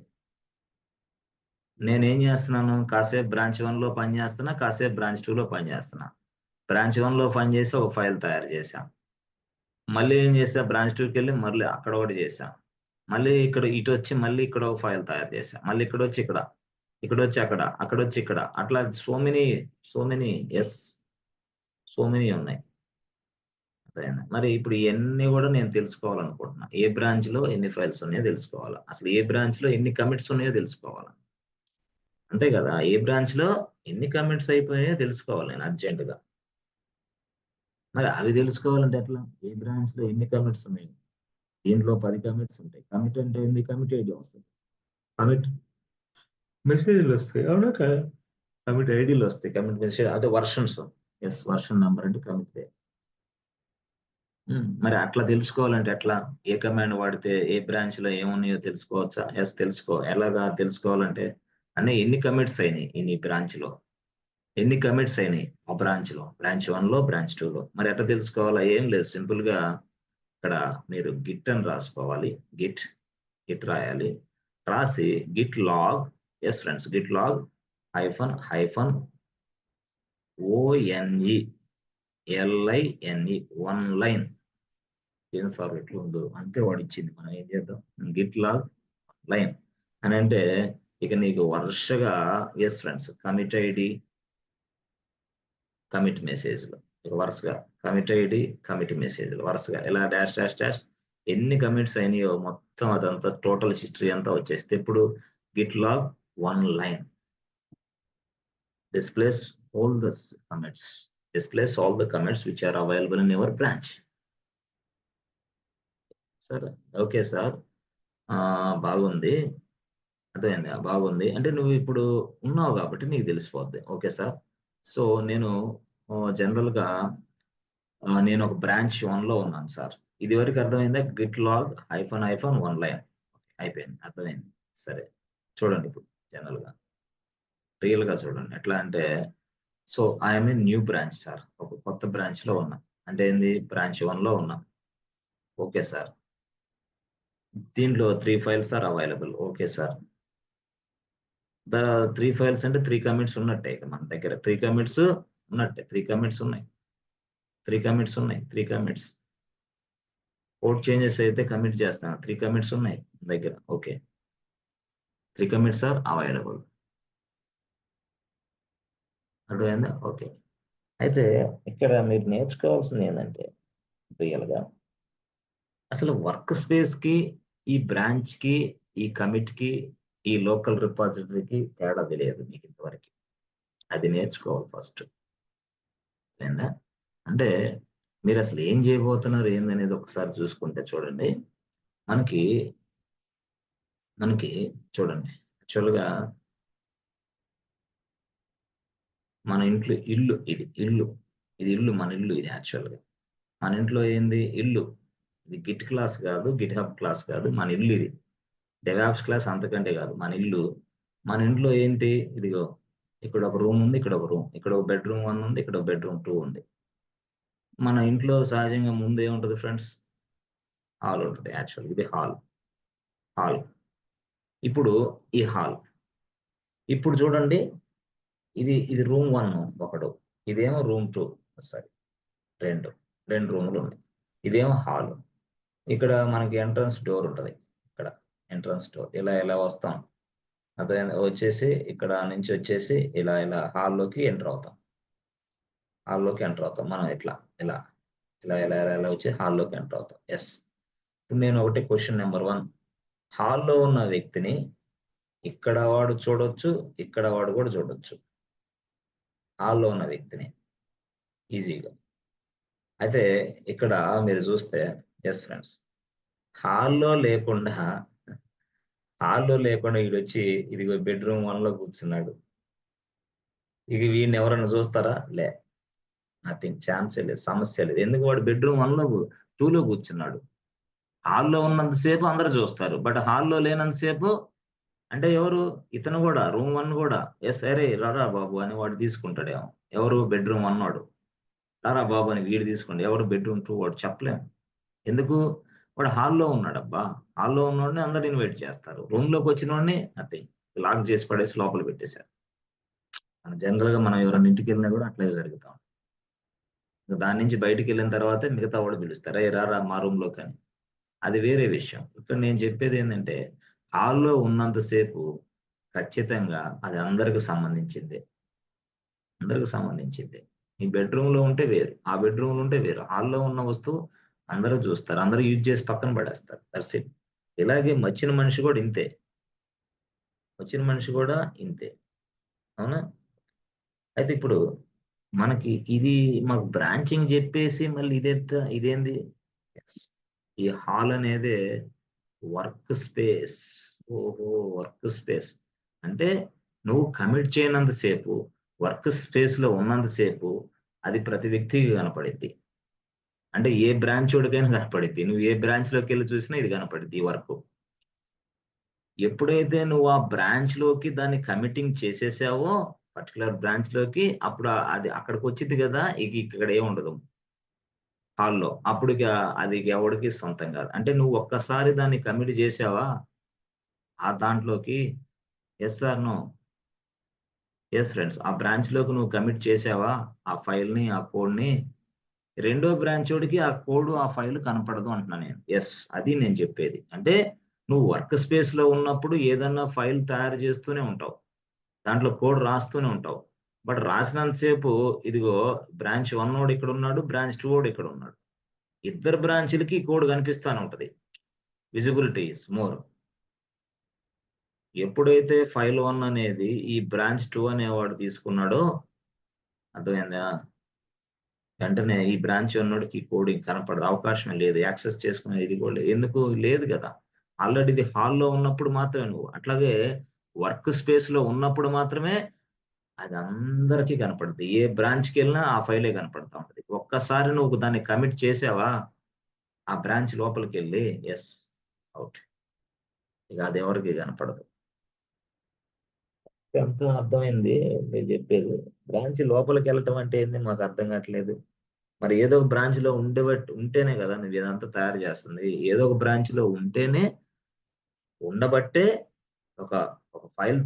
నేనేం చేస్తున్నాను, కాసేపు బ్రాంచ్ 1లో పని చేస్తున్నా, కాసేపు బ్రాంచ్ 2లో పని చేస్తున్నా. బ్రాంచ్ 1లో పని చేసి ఒక ఫైల్ తయారు చేశా. మళ్ళీ ఏం చేశా, బ్రాంచ్ 2కెళ్ళి మళ్ళీ అక్కడ ఒకటి చేశా. మళ్ళీ ఇక్కడ ఇటొచ్చి మళ్ళీ ఇక్కడ ఒక ఫైల్ తయారు చేశా. మళ్ళీ ఇక్కడొచ్చి ఇక్కడ, ఇక్కడొచ్చి అక్కడ, అక్కడొచ్చి ఇక్కడ. అట్లా so many yes. So many ఉన్నాయి. అర్థమైందా? మరి ఇప్పుడు ఇయన్నీ గూడా నేను తెలుసుకోవాలనుకుంటున్నా. ఏ బ్రాంచ్‌లో ఎన్ని ఫైల్స్ ఉన్నాయో తెలుసుకోవాలా. అసలు ఏ బ్రాంచ్‌లో ఎన్ని కమిట్స్ ఉన్నాయో తెలుసుకోవాలా. అంతే గదా! ఏ బ్రాంచ్‌లో ఎన్ని కమిట్స్ అయిపోయాయో తెలుసుకోవాలి నేను అర్జెంట్‌గా. మరి అవి తెలుసుకోవాలంటే ఎట్లా? ఏ బ్రాంచ్‌లో ఎన్ని కమిట్స్ ఉన్నాయి? దీంట్లో 10 కమిట్స్ ఉంటాయి. కమిట్ అంటే ఏంది? కమిట్ ఐడీ వస్తది. కమిట్ మెసేజ్‌లొస్తాయి. అవునా కాదా? కమిట్ ఐడీలొస్తాయి. కమిట్ మెసేజ్ అంటే వర్షన్స్. యెస్. వర్షన్ నంబర్ అంటే కమిట్‌దే. మరి అట్లా తెలుసుకోవాలంటే ఎట్లా? ఏ కమాండ్ వాడితే ఏ బ్రాంచ్‌లో ఏమున్నాయో తెలుసుకోవచ్చా? యెస్. ఎలాగా తెలుసుకోవాలంటే ఎన్ని కమిట్స్ అయినాయి నీ బ్రాంచ్‌లో? ఎన్ని కమిట్స్ అయినాయి ఆ బ్రాంచ్‌లో? బ్రాంచ్ 1లో, బ్రాంచ్ 2లో. మరి ఎట్లా తెలుసుకోవాలా? ఏం లేదు. సింపుల్‌గా ఇక్కడ మీరు గిట్ అని రాసుకోవాలి. గిట్, గిట్ రాయాలి. రాసి git log yes friends. Git log hyphen O N E L I N E one line. ఏం సార్ ఎట్లుందో అంతే వాడిచ్చింది. మనం ఏం చేద్దాం? గిట్ లాగ్ లైన్ అనంటే ఇక నీకు వరుసగా yes friends commit ID, commit మెసేజ్‌లు. ఇక వరుసగా కమిట్ ఐడి, కమిట్ మెసేజ్‌లు వరుసగా ఇలా డాష్ డాష్ డాష్ ఎన్ని కమిట్స్ అయినాయో మొత్తం అదంతా టోటల్ హిస్టరీ అంతా వచ్చేస్తే ఇప్పుడు git log one line displays all the commits displays all the commits which are available in your branch. Sir okay sir. బాగుంది. అర్థమైందా? బాగుంది. అంటే నువ్వు ఇప్పుడు ఉన్నావు గాబట్టి నీకు తెలిసిపోద్ది. Okay sir. సో, నేను జనరల్‌గా నేను ఒక బ్రాంచ్ 1లో ఉన్నాను సార్. ఇదివరకు అర్థమైందా? Git log hyphen one line. అయిపోయింది. అర్థమైంది. సరే. చూడండి ఇప్పుడు జనరల్‌గా. రియల్‌గా చూడండి. ఎట్లా అంటే so, I am a new branch sir. ఒక కొత్త బ్రాంచ్‌లో ఉన్నా. అంటే ఏంది? బ్రాంచ్ 1లో ఉన్నా. Okay sir. దీంట్లో 3 files are available. Okay sir. The 3 files అంటే 3 కమిట్స్ ఉన్నట్టే ఇక మన దగ్గర. 3 కమిట్స్ ఉన్నట్టే. 3 కమిట్స్ ఉన్నాయి. 3 కమిట్స్ ఉన్నాయి. 3 కమిట్స్. కోడ్ చేంజెస్ అయితే కమిట్ చేస్తాను. 3 కమిట్స్ ఉన్నాయి దగ్గర. ఓకే. 3 commits are available. అర్థమైందా? ఓకే. అయితే ఇక్కడ మీరు నేర్చుకోవాల్సింది ఏందంటే రియల్‌గా అసలు వర్క్ స్పేస్‌కి, ఈ బ్రాంచ్‌కి, ఈ కమిట్‌కి, ఈ లోకల్ రిపాజిటరీకి తేడా తెలియదు మీకు ఇంతవరకి. అది నేర్చుకోవాలి ఫస్ట్. అర్థమైందా? అంటే మీరసలు ఏం జేయబోతున్నారు ఏందనేది ఒకసారి చూసుకుంటే చూడండి. మనకి, మనకి చూడండి యాక్చువల్‌గా మన ఇంట్లో ఇల్లు ఇది. ఇల్లు. ఇది ఇల్లు. మన ఇల్లు ఇది యాక్చువల్‌గా. మన ఇంట్లో ఏంది? ఇల్లు. ఇది గిట్ క్లాస్ గాదు. గిట్ హబ్ క్లాస్ కాదు. మన ఇల్లు ఇది. డెవాప్స్ క్లాస్ అంతకంటే గాదు. మన ఇల్లు. మన ఇంట్లో ఏంటి? ఇదిగో ఇక్కడ ఒక రూమ్ ఉంది. ఇక్కడ ఒక రూమ్. ఇక్కడ ఒక బెడ్‌రూమ్ 1 ఉంది. ఇక్కడ ఒక బెడ్‌రూమ్ 2 ఉంది. మన ఇంట్లో సహజంగా ముందు ఏముంటది ఫ్రెండ్స్? హాల్ ఉంటది యాక్చువల్‌గా. ఇది హాల్. హాల్. ఇప్పుడు ఈ హాల్. ఇప్పుడు చూడండి ఇది రూమ్ 1 ఒకడు. ఇదేమో రూమ్ 2 సారీ 2. 2 రూములున్నాయి. ఇదేమో హాలు. ఇక్కడ మనకి ఎంట్రన్స్ డోర్ ఉంటది. ఇక్కడ ఎంట్రన్స్ డోర్. ఇలా వస్తాం. అర్థమైందా? వచ్చేసి ఇక్కడ నుంచి వచ్చేసి ఇలా హాల్‌లోకి ఎంటర్ అవుతాం. హాల్‌లోకి ఎంటర్ అవుతాం. మనం ఇలా, ఇలా వచ్చి హాల్‌లోకి ఎంటర్ అవుతాం. యెస్. ఇప్పుడు నేను ఒకటే క్వెషన్ నంబర్ 1 హాల్‌లో ఉన్న వ్యక్తిని ఇక్కడ వాడు చూడొచ్చు. ఇక్కడ వాడు కూడా చూడొచ్చు. హాల్‌లో ఉన్న వ్యక్తిని ఈజీగా. అయితే ఇక్కడ మీరు చూస్తే యెస్ ఫ్రెండ్స్. హాల్‌లో లేకుండా, హాల్‌లో లేకుండా ఈడొచ్చి ఇదిగో బెడ్‌రూమ్ 1లో కూర్చున్నాడు. ఇక వీడిని ఎవరైనా చూస్తారా? నథింగ్ ఛాన్సే లేదు. సమస్య లేదు. ఎందుకు వాడు బెడ్‌రూమ్ 2లో కూర్చున్నాడు. హాల్‌లో ఉన్నంత సేపు అందరూ చూస్తారు. బట్ హాల్‌లో లేనంత సేపు అంటే ఎవరు? ఇతను గూడా రూమ్ 1 గూడా యెస్ "అరేయ్! రారా బాబు" అని వాడు తీసుకుంటాడేమో. ఎవరు? Bedroom 1 node. "రారా బాబు" అని వీడు తీసుకోండి. ఎవరు? బెడ్‌రూమ్ 2 వాడు చెప్పలేం. ఎందుకు? వాడు హాల్‌లో ఉన్నాడబ్బా! హాల్‌లో ఉన్నోడిని అందరూ ఇన్వైట్ చేస్తారు. రూమ్‌లోకొచ్చినోడిని నథింగ్. లాక్ చేసి పడేసి లోపల పెట్టేశారు. జనరల్‌గా మనం ఎవరైనా ఇంటికెళ్ళినా కూడా అట్లాగే జరుగుతా ఉంటది. దాని నుంచి బయటికెళ్ళిన తర్వాతే మిగతా వాళ్ళు పిలుస్తారు. "ఏయ్! రారా మా రూమ్‌లోకి" అని. అది వేరే విషయం. ఇక్కడ నేను చెప్పేదేంటంటే, హాల్‌లో ఉన్నంత సేపు ఖచ్చితంగా అది అందరికి సంబంధించిందే. అందరికి సంబంధించిందే. నీ బెడ్‌రూమ్‌లో ఉంటే వేరు. ఆ బెడ్‌రూమ్‌లో ఉంటే వేరు. హాల్‌లో ఉన్న వస్తువు అందరూ చూస్తారు. అందరూ యూజ్ చేసి పక్కన పడేస్తారు. That's it. ఇలాగే వచ్చిన మనిషి కూడా ఇంతే. వచ్చిన మనిషి కూడా ఇంతే. అవునా? అయితే ఇప్పుడు మనకి ఇది మాకు బ్రాంచింగ్ జెప్పేసి మళ్ళీ ఇదేంది? యెస్. ఈ హాల్ అనేదే వర్క్ స్పేస్. ఓహో! Work space. అంటే నువ్వు కమిట్ చేయనంత సేపు, వర్క్ స్పేస్‌లో ఉన్నంత సేపు అది ప్రతి వ్యక్తికి కనపడిద్ది. అంటే ఏ బ్రాంచోడికైనా కనపడిద్ది. నువ్వు ఏ బ్రాంచ్‌లోకెళ్లి చూసినా ఇది కనపడిద్ది ఈ వర్కు. ఎప్పుడైతే నువ్వు ఆ బ్రాంచ్‌లోకి దాన్ని కమిటింగ్ చేసేసావో పర్టిక్యులర్ బ్రాంచ్‌లోకి అప్పుడు అది అక్కడికొచ్చిద్ది గదా! ఇక ఇక్కడ ఏముండదు హాల్‌లో. అప్పుడిక అది ఎవడికి సొంతం గాదు. అంటే నువ్వు ఒక్కసారి దాన్ని కమిట్ జేసావా ఆ దాంట్లోకి yes or no? Yes friends. ఆ బ్రాంచ్‌లోకి నువ్వు కమిట్ చేసావా? ఆ ఫైల్‌ని, ఆ కోడ్‌ని రెండో బ్రాంచోడికి ఆ కోడ్, ఆ ఫైల్ కనపడదు అంటున్నా నేను. యెస్. అది నేను చెప్పేది. అంటే నువ్వు వర్క్ స్పేస్‌లో ఉన్నప్పుడు ఏదన్నా ఫైల్ తయారు చేస్తూనే ఉంటావు. దాంట్లో కోడ్ రాస్తూనే ఉంటావు. బట్ రాసినంత సేపు ఇదిగో బ్రాంచ్ 1 వోడు ఇక్కడున్నాడు. బ్రాంచ్ 2 వోడు ఇక్కడున్నాడు. ఇద్దరు బ్రాంచ్‌లకి కోడ్ కనిపిస్తానే ఉంటది. Visibility is more. ఎప్పుడైతే ఫైల్ 1 అనేది ఈ బ్రాంచ్ 2 అనేవాడు తీసుకున్నాడో అర్థమైందా? వెంటనే ఈ బ్రాంచ్ ఉన్నోడికి కోడింగ్ కనపడదు. అవకాశమే లేదు. యాక్సెస్ చేసుకునే ఇది కూడా లేదు. ఎందుకు? లేదు గదా! ఆల్రెడీ ఇది హాల్‌లో ఉన్నప్పుడు మాత్రమే నువ్వు. అట్లాగే వర్క్ స్పేస్‌లో ఉన్నప్పుడు మాత్రమే అది అందరికి కనపడుద్ది. ఏ బ్రాంచ్‌కెళ్ళినా ఆ ఫైలే కనపడతా ఉంటది. ఒక్కసారి నువ్వు దాన్ని కమిట్ చేసావా, ఆ బ్రాంచ్ లోపలికెళ్ళి యెస్. ఔట్. ఇక అదెవరికీ కనపడదు. ఎంతో అర్థమైంది మీరు జెప్పేది. బ్రాంచ్ లోపలికెళ్ళటం అంటే ఏంది మాకర్థం కాట్లేదు. మరి ఏదో ఒక బ్రాంచ్‌లో ఉంటేనే గదా! నువ్వు ఇదంతా తయారు జేస్తుంది. ఏదో ఒక బ్రాంచ్‌లో ఉంటేనే ఉండబట్టే ఒక, ఒక ఫైల్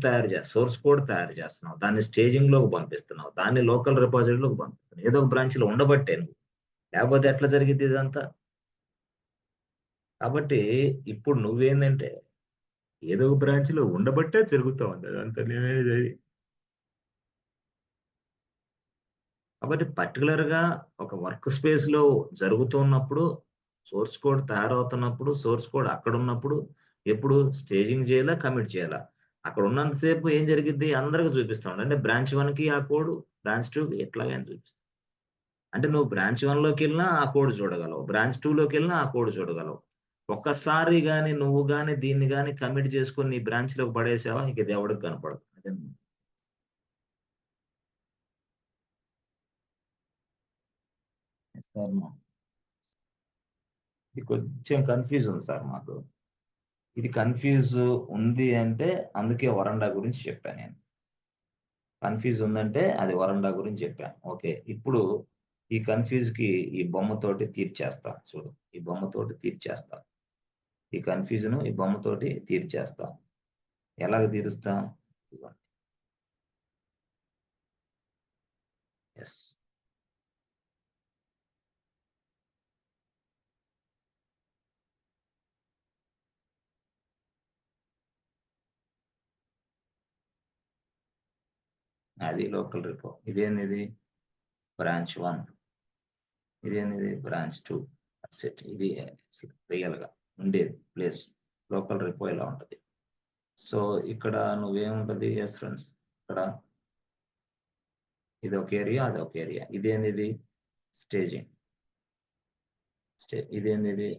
సోర్స్ కోడ్ తయారు జేస్తున్నావు. దాన్ని స్టేజింగ్‌లోకి పంపిస్తున్నావు. దాన్ని లోకల్ రిపాజిటరీలోకి పంపిస్తున్నావు. ఏదో ఒక బ్రాంచ్‌లో ఉండబట్టే నువ్వు. లేపోతే ఎట్లా జరిగిద్ది ఇదంతా? కాబట్టి ఇప్పుడు నువ్వేందంటే ఏదో ఒక బ్రాంచ్‌లో ఉండబట్టే జరుగుతా ఉంది అదంతా నేననేది. కాబట్టి పర్టిక్యులర్‌గా ఒక వర్క్ స్పేస్‌లో జరుగుతున్నప్పుడు, సోర్స్ కోడ్ తయారవుతున్నప్పుడు, సోర్స్ కోడ్ అక్కడున్నప్పుడు, ఎప్పుడు స్టేజింగ్ జేయాలా? కమిట్ చేయాలా? అక్కడ ఉన్నంత సేపు ఏం జరిగిద్ది? అందరికి చూపిస్తా ఉండు. అంటే బ్రాంచ్ 1కి ఆ కోడ్, బ్రాంచ్ 2కి ఎట్లాగని చూపిస్తా. అంటే నువ్వు బ్రాంచ్ 1లోకెళ్ళినా ఆ కోడ్ చూడగలవు. బ్రాంచ్ 2లోకెళ్ళినా ఆ కోడ్ చూడగలవు. ఒక్కసారి గాని నువ్వు గాని దీన్ని గాని కమిట్ చేసుకొని నీ బ్రాంచ్‌లోకి పడేసావా? ఇక ఇది ఎవడికి కనపడదు. అదే సార్ ఇది కొంచెం కన్‌ఫ్యూజ్ ఉంది సార్ మాకు. ఇది కన్‌ఫ్యూజ్ ఉంది అంటే అందుకే వరండా గురించి చెప్పా నేను. కన్‌ఫ్యూజ్ ఉందంటే అది వరండా గురించి చెప్పా. ఓకే. ఇప్పుడు ఈ కన్‌ఫ్యూజ్‌కి ఈ బొమ్మతోటి తీర్చేస్తా చూడు. ఈ బొమ్మతోటి తీర్చేస్తా. ఈ కన్‌ఫ్యూజన్ ఈ బొమ్మతోటి తీర్చేస్తా. ఎలాగ తీరుస్తా? ఇదిగోండి. యెస్. అది లోకల్ రిపో. ఇదేందిది? బ్రాంచ్ 1. ఇదేందిది? బ్రాంచ్ 2. That's it. ఇది రియల్‌గా ఉండేది ప్లేస్. లోకల్ రిపో ఇలా ఉంటది. సో, ఇక్కడ నువ్వేముంటది? Yes friends. ఇక్కడ ఇదొక ఏరియా, అదొక ఏరియా. ఇదేందిది? స్టేజింగ్. ఇదేందిది?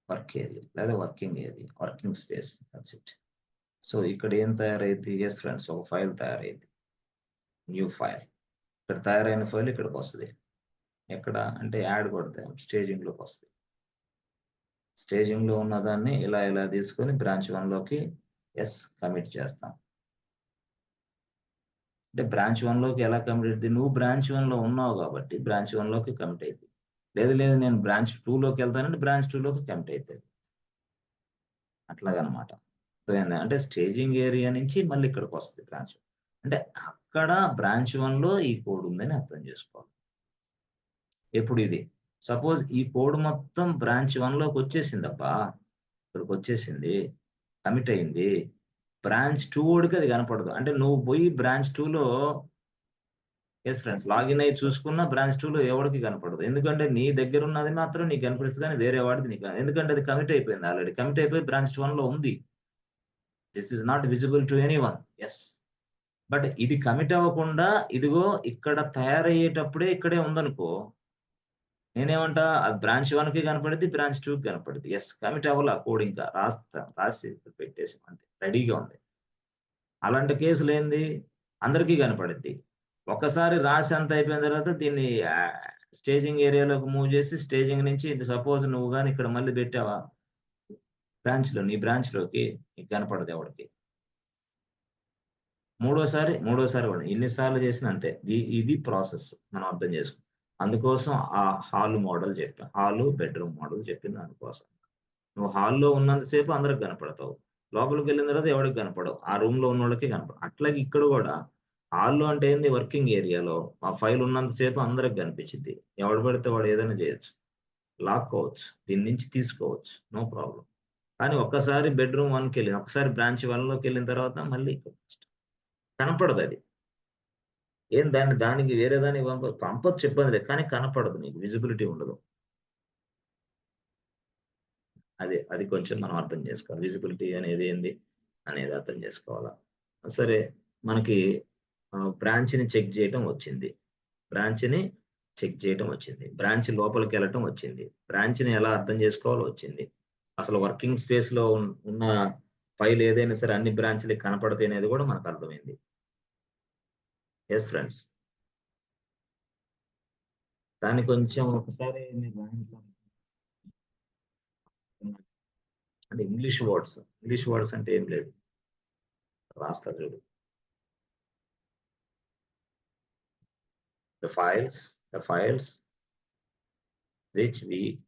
వర్క్ ఏరియా లేదా working area. Working space. That's it. So, ఇక్కడ ఏం తయారైద్ది? యెస్ ఫ్రెండ్స్ ఒక ఫైల్ తయారైద్ది. New file. ఇక్కడ తయారైన ఫైల్ ఇక్కడికొస్తది. ఎక్కడ? అంటే యాడ్ కొడితే స్టేజింగ్‌లోకొస్తది. స్టేజింగ్‌లో ఉన్నదాన్ని ఇలా తీసుకొని బ్రాంచ్ 1లోకి యెస్ కమిట్ చేస్తాం. అంటే బ్రాంచ్ 1లోకి ఎలా కమిట్ అయిద్ది? నువ్వు బ్రాంచ్ 1లో ఉన్నావు గాబట్టి బ్రాంచ్ 1లోకి కమిట్ అయిద్ది. లేదు నేను బ్రాంచ్ 2లోకెళ్తానంటే బ్రాంచ్ 2లోకి కమిట్ అయితది. అట్లాగనమాట. అంటే స్టేజింగ్ ఏరియా నుంచి మళ్ళీ ఇక్కడికి వస్తుంది బ్రాంచ్. అంటే అక్కడ బ్రాంచ్ 1లో ఈ కోడ్ ఉందని అర్థం చేసుకోవాలి. ఎప్పుడు ఇది సపోజ్ ఈ కోడ్ మొత్తం బ్రాంచ్ 1లోకి వచ్చేసిందబ్బా, ఇక్కడికి వచ్చేసింది, కమిట్ అయింది. బ్రాంచ్ 2 ఓడికి అది కనపడదు. అంటే నువ్వు పోయి బ్రాంచ్ 2లో ఫ్రెండ్స్ లాగిన్ అయ్యి చూసుకున్న బ్రాంచ్ 2లో ఎవడికి కనపడదు. ఎందుకంటే నీ దగ్గర ఉన్నది మాత్రం నీకు కనిపిస్తుంది కానీ వేరే వాడిది నీకు ఎందుకంటే అది కమిట్ అయిపోయింది ఆల్రెడీ. కమిట్ అయిపోయి బ్రాంచ్ 1లో ఉంది. This is not visible to anyone. Yes. But ఇది కమిట్ అవ్వకుండా ఇదిగో ఇక్కడ తయారయ్యేటప్పుడే ఇక్కడే ఉందనుకో, నేనేమంటా అది బ్రాంచ్ 1కి కనపడిద్ది, బ్రాంచ్ 2కి కనపడిద్ది. యెస్. కమిట్ అవ్వలా కోడ్ ఇంకా రాసి పెట్టేసాం అంతే. రెడీగా ఉంది. అలాంటి కేసులేంది అందరికీ కనపడిద్ది. ఒక్కసారి రాసి అంతా అయిపోయిన తర్వాత దీన్ని స్టేజింగ్ ఏరియాలోకి మూవ్ చేసి స్టేజింగ్ నుంచి సపోజ్ నువ్వు గాని ఇక్కడ మళ్ళీ పెట్టావా నీ బ్రాంచ్‌లోకి నీకు కనపడదు ఎవడికి. మూడోసారి కూడా ఎన్ని సార్లు చేసినా అంతే. ఇది ప్రాసెస్ మనం అర్థం చేసుకో. అందుకోసం ఆ హాల్ మోడల్ చెప్పా. బెడ్‌రూమ్ మోడల్ చెప్పింది దానికోసం. నువ్వు హాల్‌లో ఉన్నంత సేపు అందరికి కనపడతావు. లోపలికెళ్ళిన తర్వాత ఎవడికి కనపడవు. ఆ రూమ్‌లో ఉన్నోళ్ళకి కనపడవు. అట్లాగే ఇక్కడ గూడా హాల్‌లో అంటే ఏంది వర్కింగ్ ఏరియాలో ఆ ఫైల్ ఉన్నంత సేపు అందరికి కనిపించిద్ది. ఎవడు పడితే వాడు ఏదైనా చేయొచ్చు. లాక్కోవచ్చు. దీని నుంచి తీసుకోవచ్చు. No problem. కానీ ఒక్కసారి బెడ్‌రూమ్ 1కెళ్ళిన ఒకసారి బ్రాంచ్ 1లోకెళ్ళిన తర్వాత మళ్ళీ కనపడదది. దానికి వేరే దానికి పంపొచ్చు ఇబ్బంది లేదు. కానీ కనపడదు నీకు. విజిబిలిటీ ఉండదు. అది కొంచెం మనం అర్థం చేసుకోవాలి. విజిబిలిటీ అనేది ఏంది అనేది అర్థం చేసుకోవాలా. సరే మనకి బ్రాంచ్‌ని చెక్ చేయటం వచ్చింది. బ్రాంచ్‌ని చెక్ చేయటం వచ్చింది. బ్రాంచ్ లోపలికెళ్ళటం వచ్చింది. బ్రాంచ్‌ని ఎలా అర్థం చేసుకోవాలో వచ్చింది. అసలు వర్కింగ్ స్పేస్‌లో ఉన్న ఫైల్ ఏదైనా సరే అన్ని బ్రాంచ్‌లకి కనపడతాయి అనేది కూడా మనకు అర్థమైంది. Yes friends. దాన్ని కొంచెం ఒకసారి మీరు రాయండి. అంటే ఇంగ్లీష్ వర్డ్స్. ఇంగ్లీష్ వర్డ్స్ అంటే ఏం లేదు. రాస్తా చూడు. The files which we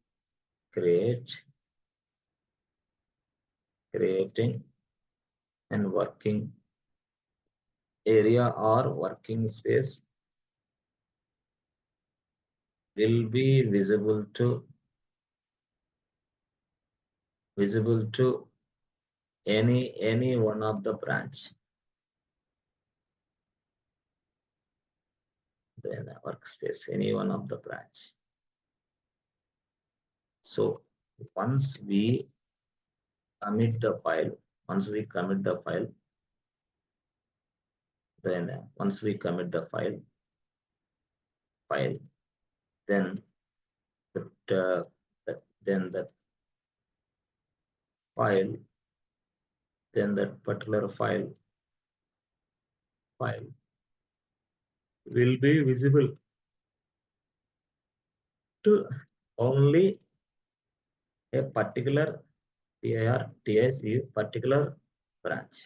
creating and working area or working space will be visible to any one of the branch. The workspace, any one of the branch. So once we commit the file, then once we commit the file, then the that particular file will be visible to only a particular particular branch.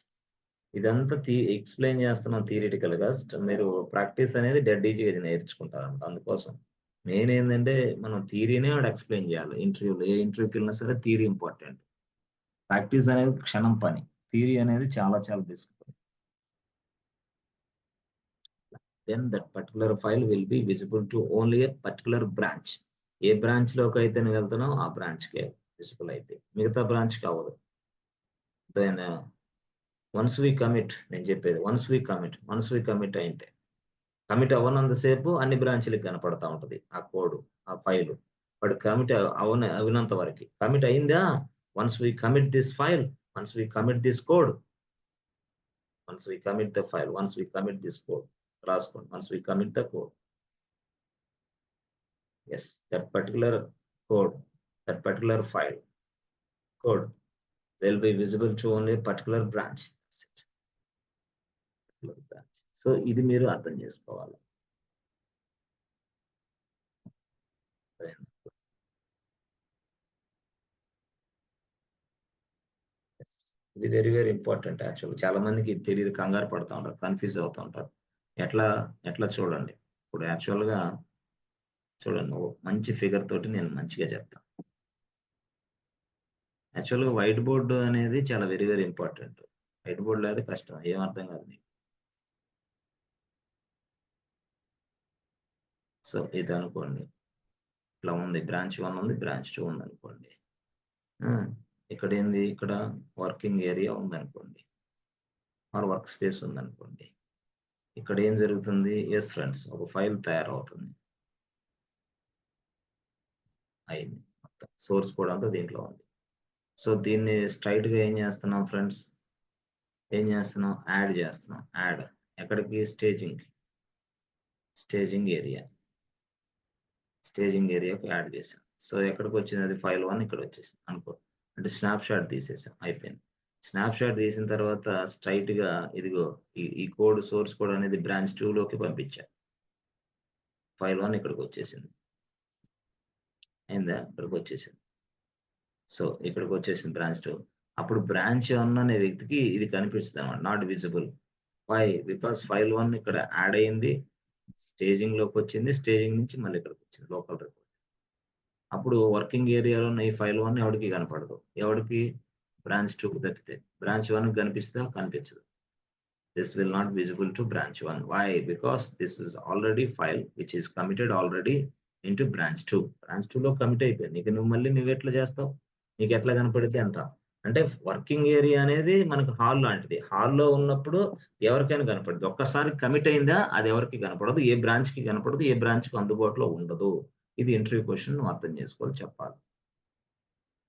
ఇదంతా explain చేస్తున్నాం థియరిటికల్‌గా. మీరు practice అనేది dead ఈజీగా నేర్చుకుంటారన్నమాట. అందుకోసం main ఏందంటే మనం థియరీనే ఆడ explain చేయాలి. ఏ ఇంటర్వ్యూకెళ్ళినా సరే థియరీ ఇంపార్టెంట్. ప్రాక్టీస్ అనేది క్షణం పని. థియరీ అనేది చాలా చాలా discussion. Then that particular file will be visible to only a particular branch. ఏ బ్రాంచ్‌లోకైతే నువ్వు వెళ్తున్నావో ఆ బ్రాంచ్‌కే విజిబుల్ అయితాయి. మిగతా బ్రాంచ్‌కి అవ్వదు. దెన్ వన్స్ వి కమిట్ నేను చెప్పేది. వన్స్ వి కమిట్ అయితే కమిట్ అవ్వనంత సేపు అన్ని బ్రాంచ్‌లకి కనపడతా ఉంటది. ఆ కోడ్, ఆ ఫైలు. బట్ కమిట్ అవినంత వరకి. కమిట్ అయిందా? Once we commit this file, once we commit this code, once we commit the file, once we commit this code రాసుకోండి. Once we commit the code. Yes, that particular code, that particular file code will be visible to only a particular branch. That's it. Particular branch. So ఇది మీరు అర్థం చేసుకోవాలి. Yes. ఇది very important actually. చాలా మందికి ఇది తెలీదు. కంగారు పడతా ఉంటారు. కన్‌ఫ్యూజ్ అవుతా ఉంటారు. ఎట్లా ఎట్లా చూడండి. ఇప్పుడు యాక్చువల్‌గా చూడండి. మంచి ఫిగర్ తోటి నేను మంచిగా చెప్తా. యాక్చువల్‌గా వైట్ బోర్డ్ అనేది చాలా very, very important. White board లేకపోతే కష్టం. ఏం అర్థం కాదు మీకు. సో, ఇదనుకోండి. ఇట్లా ఉంది. బ్రాంచ్ 1 ఉంది. బ్రాంచ్ 2 ఉందనుకోండి. హ్మ్. ఇక్కడేంది? ఇక్కడ వర్కింగ్ ఏరియా ఉందనుకోండి. ఆర్ వర్క్ స్పేస్ ఉందనుకోండి. ఇక్కడ ఏం జరుగుతుంది? యెస్ ఫ్రెండ్స్, ఒక ఫైల్ తయారవుతుంది. అయింది మొత్తం. సోర్స్ కోడ్ అంతా దీంట్లో ఉంది. సో, దీన్ని స్ట్రెయిట్‌గా ఏం చేస్తున్నాం ఫ్రెండ్స్? ఏం చేస్తున్నాం? యాడ్ చేస్తున్నాం. యాడ్ ఎక్కడికి? స్టేజింగ్‌కి. Staging area. స్టేజింగ్ ఏరియాకి యాడ్ చేశాం. సో, ఎక్కడికొచ్చింది అది? ఫైల్ 1 ఇక్కడొచ్చేసింది అనుకో. అంటే స్నాప్‌షాట్ తీసేసాం. అయిపోయింది. స్నాప్‌షాట్ తీసిన తర్వాత స్ట్రెయిట్‌గా ఇదిగో ఈ కోడ్, సోర్స్ కోడ్ అనేది బ్రాంచ్ 2 లోకి పంపించా. ఫైల్ 1 ఇక్కడికొచ్చేసింది. అయిందా? ఇక్కడికొచ్చేసింది. సో, ఇక్కడికొచ్చేసింది బ్రాంచ్ 2. అప్పుడు బ్రాంచ్ 1 అనే వ్యక్తికి ఇది కనిపిస్తదనమాట. Not visible. Why? Because file 1 ఇక్కడ యాడ్ అయింది. స్టేజింగ్‌లోకొచ్చింది. స్టేజింగ్ నుంచి మళ్ళీ ఇక్కడికొచ్చింది. Local report. అప్పుడు వర్కింగ్ ఏరియాలో ఉన్న ఈ ఫైల్ 1 ఎవడికి కనపడదు. ఎవడికి? బ్రాంచ్ 2కి తప్పితే. బ్రాంచ్ 1కి కనిపిస్తదా? కనిపించదు. This will not visible to branch 1. Why? Because this is already file which is committed already into branch 2. Branch 2లో కమిట్ అయిపోయింది. ఇక నువ్వెట్లా చేస్తావు? నీకెట్లా కనపడిద్ది అంటా. అంటే వర్కింగ్ ఏరియా అనేది మనకు హాల్ లాంటిది. హాల్‌లో ఉన్నప్పుడు ఎవరికైనా కనపడిద్ది. ఒక్కసారి కమిట్ అయిందా అది ఎవరికీ కనపడదు. ఏ బ్రాంచ్‌కి కనపడదు. ఏ బ్రాంచ్‌కి అందుబాటులో ఉండదు. ఇది ఇంటర్వ్యూ క్వెషన్ నువ్వు అర్థం చేసుకోవాలి, చెప్పాలి.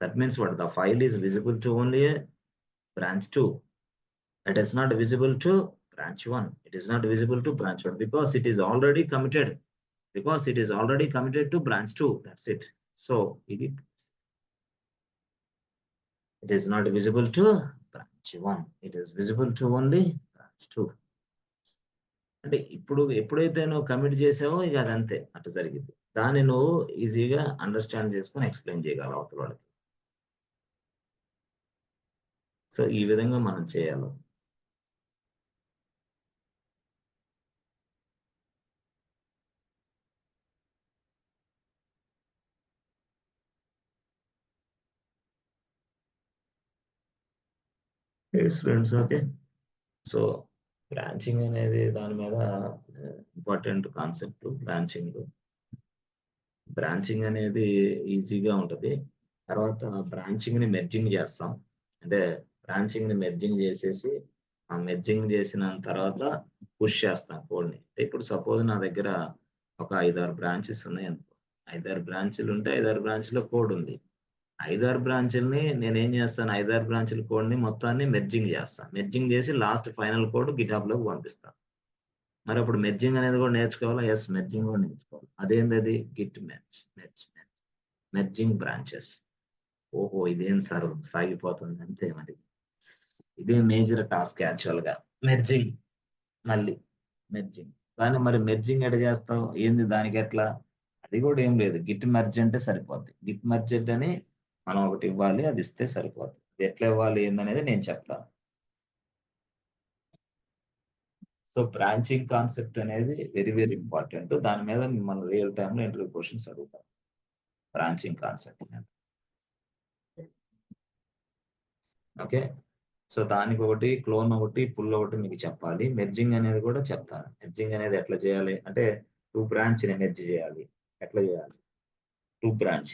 That means what? The file is visible to only branch 2. It is not visible to branch 1. It is not visible to branch 1 because it is already committed. Because it is already committed to branch 2. That's it. So it is not visible to branch 1. It is visible to only branch 2. అంటే ఇప్పుడు ఎప్పుడైతే నువ్వు commit చేసావో ఇక అదంతే. అటు జరిగిద్ది. దాన్ని నువ్వు ఈజీగా అండర్‌స్టాండ్ చేసుకొని ఎక్స్‌ప్లెయిన్ చేయగలవు అవతల వాళ్ళకి. సో, ఈ విధంగా మనం చేయాలి. Yes friends. Okay. So, branching అనేది దాని మీద ఇంపార్టెంట్ కాన్సెప్ట్ బ్రాంచింగ్. బ్రాంచింగ్ అనేది ఈజీగా ఉంటది. తర్వాత బ్రాంచింగ్‌ని మెర్జింగ్ జేస్తాం. అంటే బ్రాంచింగ్‌ని మెర్జింగ్ జేసేసి, ఆ మెర్జింగ్ జేసిన తర్వాత పుష్ చేస్తాం కోడ్‌ని. ఇప్పుడు సపోజ్ నా దగ్గర ఒక 5, 6 బ్రాంచెస్ ఉన్నాయనుకో. 5, 6 బ్రాంచులుంటే 5, 6 బ్రాంచ్‌లో కోడ్ ఉంది. 5, 6 బ్రాంచుల్ని నేనేం జేస్తాను, 5, 6 బ్రాంచుల కోడ్‌ని మొత్తాన్ని మెర్జింగ్ జేస్తా. మెర్జింగ్ జేసి లాస్ట్ ఫైనల్ కోడ్ గిట్‌హబ్‌లోకి పంపిస్తా. మరప్పుడు మెర్జింగ్ అనేది గూడా నేర్చుకోవాలా? యెస్. మెర్జింగ్ గూడా నేర్చుకోవాలి. అదేందది? Git merge. Merging branches. ఓహో! ఇదేం సార్ సాగిపోతుంది అంతే మరి. ఇదే మేజర్ టాస్క్ యాక్చువల్‌గా. మెర్జింగ్ మళ్ళీ మెర్జింగ్. కానీ మరి మెర్జింగ్ ఎట్ట జేస్తావు? ఏంది దానికెట్లా? అది గూడా ఏం లేదు. గిట్ మెర్జ్ అంటే సరిపోద్ది. గిట్ మెర్జెడ్ అని మనం ఒకటి ఇవ్వాలి. అది ఇస్తే సరిపోద్ది. అది ఎట్లా ఇవ్వాలి ఏందనేది నేను చెప్తాను. సో, బ్రాంచింగ్ కాన్సెప్ట్ అనేది వెరీ, వెరీ ఇంపార్టెంట్. దాని మీద మిమ్మల్ని రియల్ టైమ్‌లో ఇంటర్వ్యూ క్వెషన్స్ అడుగుతారు. బ్రాంచింగ్ కాన్సెప్ట్ మీద. ఓకే. సో, దానికొకటి, క్లోన్ ఒకటి, పుల్ ఒకటి మీకు చెప్పాలి. మెర్జింగ్ అనేది కూడా చెప్తాను. మెర్జింగ్ అనేది ఎట్లా చేయాలి? అంటే 2 బ్రాంచ్‌ని మెర్జ్ చేయాలి. ఎట్లా చేయాలి? 2 బ్రాంచ్.